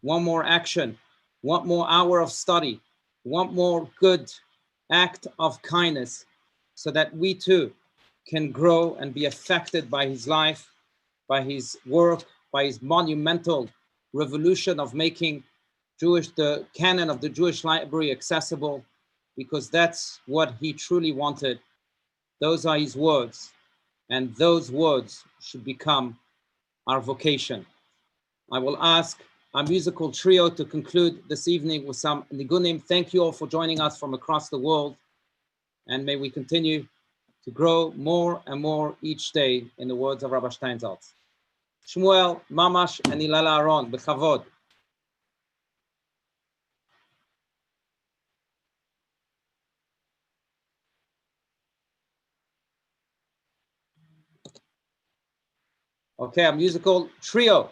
one more action, one more hour of study, one more good act of kindness, so that we too can grow and be affected by his life, by his work, by his monumental revolution of making the canon of the Jewish library accessible, because that's what he truly wanted. Those are his words, and those words should become our vocation. I will ask our musical trio to conclude this evening with some nigunim. Thank you all for joining us from across the world, and may we continue to grow more and more each day in the words of Rabbi Steinsaltz. Shmuel, Mamash, and Ilala Aron, b'chavod. Okay, a musical trio.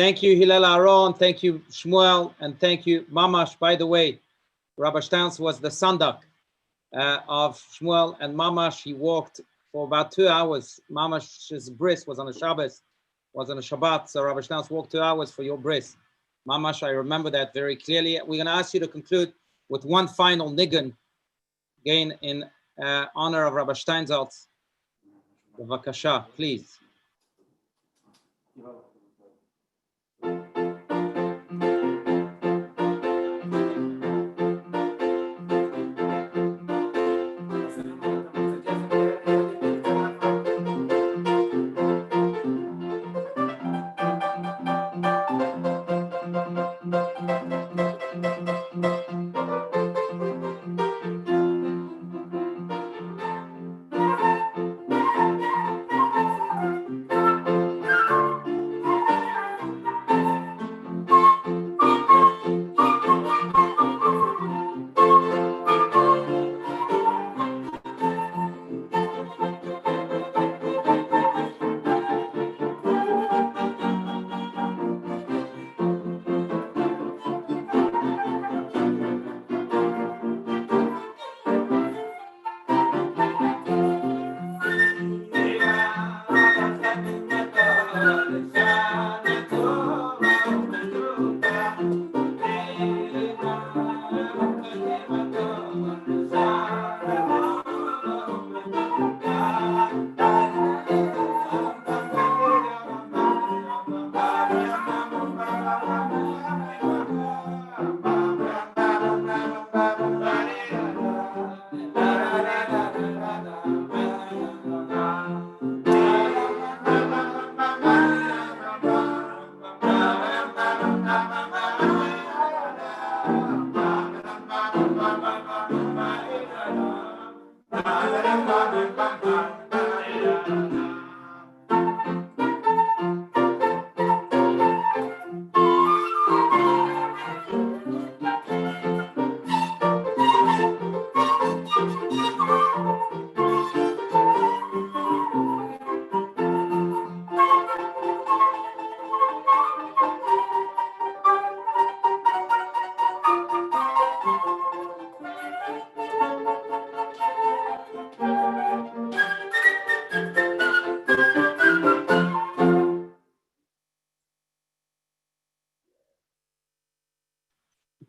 Thank you, Hillel Aaron. Thank you, Shmuel. And thank you, Mamash. By the way, Rabbi Steinsaltz was the sandak of Shmuel and Mamash. He walked for about 2 hours. Mamash's bris was on a Shabbos, was on a Shabbat. So Rabbi Steinsaltz walked 2 hours for your bris. Mamash, I remember that very clearly. We're going to ask you to conclude with one final nigun, again in honor of Rabbi Steinsaltz. Bavakasha, please.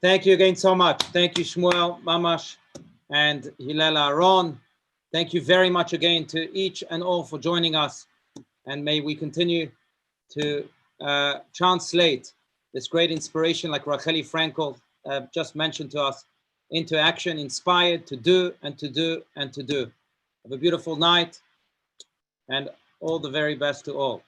Thank you again so much. Thank you, Shmuel, Mamash, and Hillel Aaron. Thank you very much again to each and all for joining us. And may we continue to translate this great inspiration like Racheli Frankel just mentioned to us into action, inspired to do and to do and to do. Have a beautiful night and all the very best to all.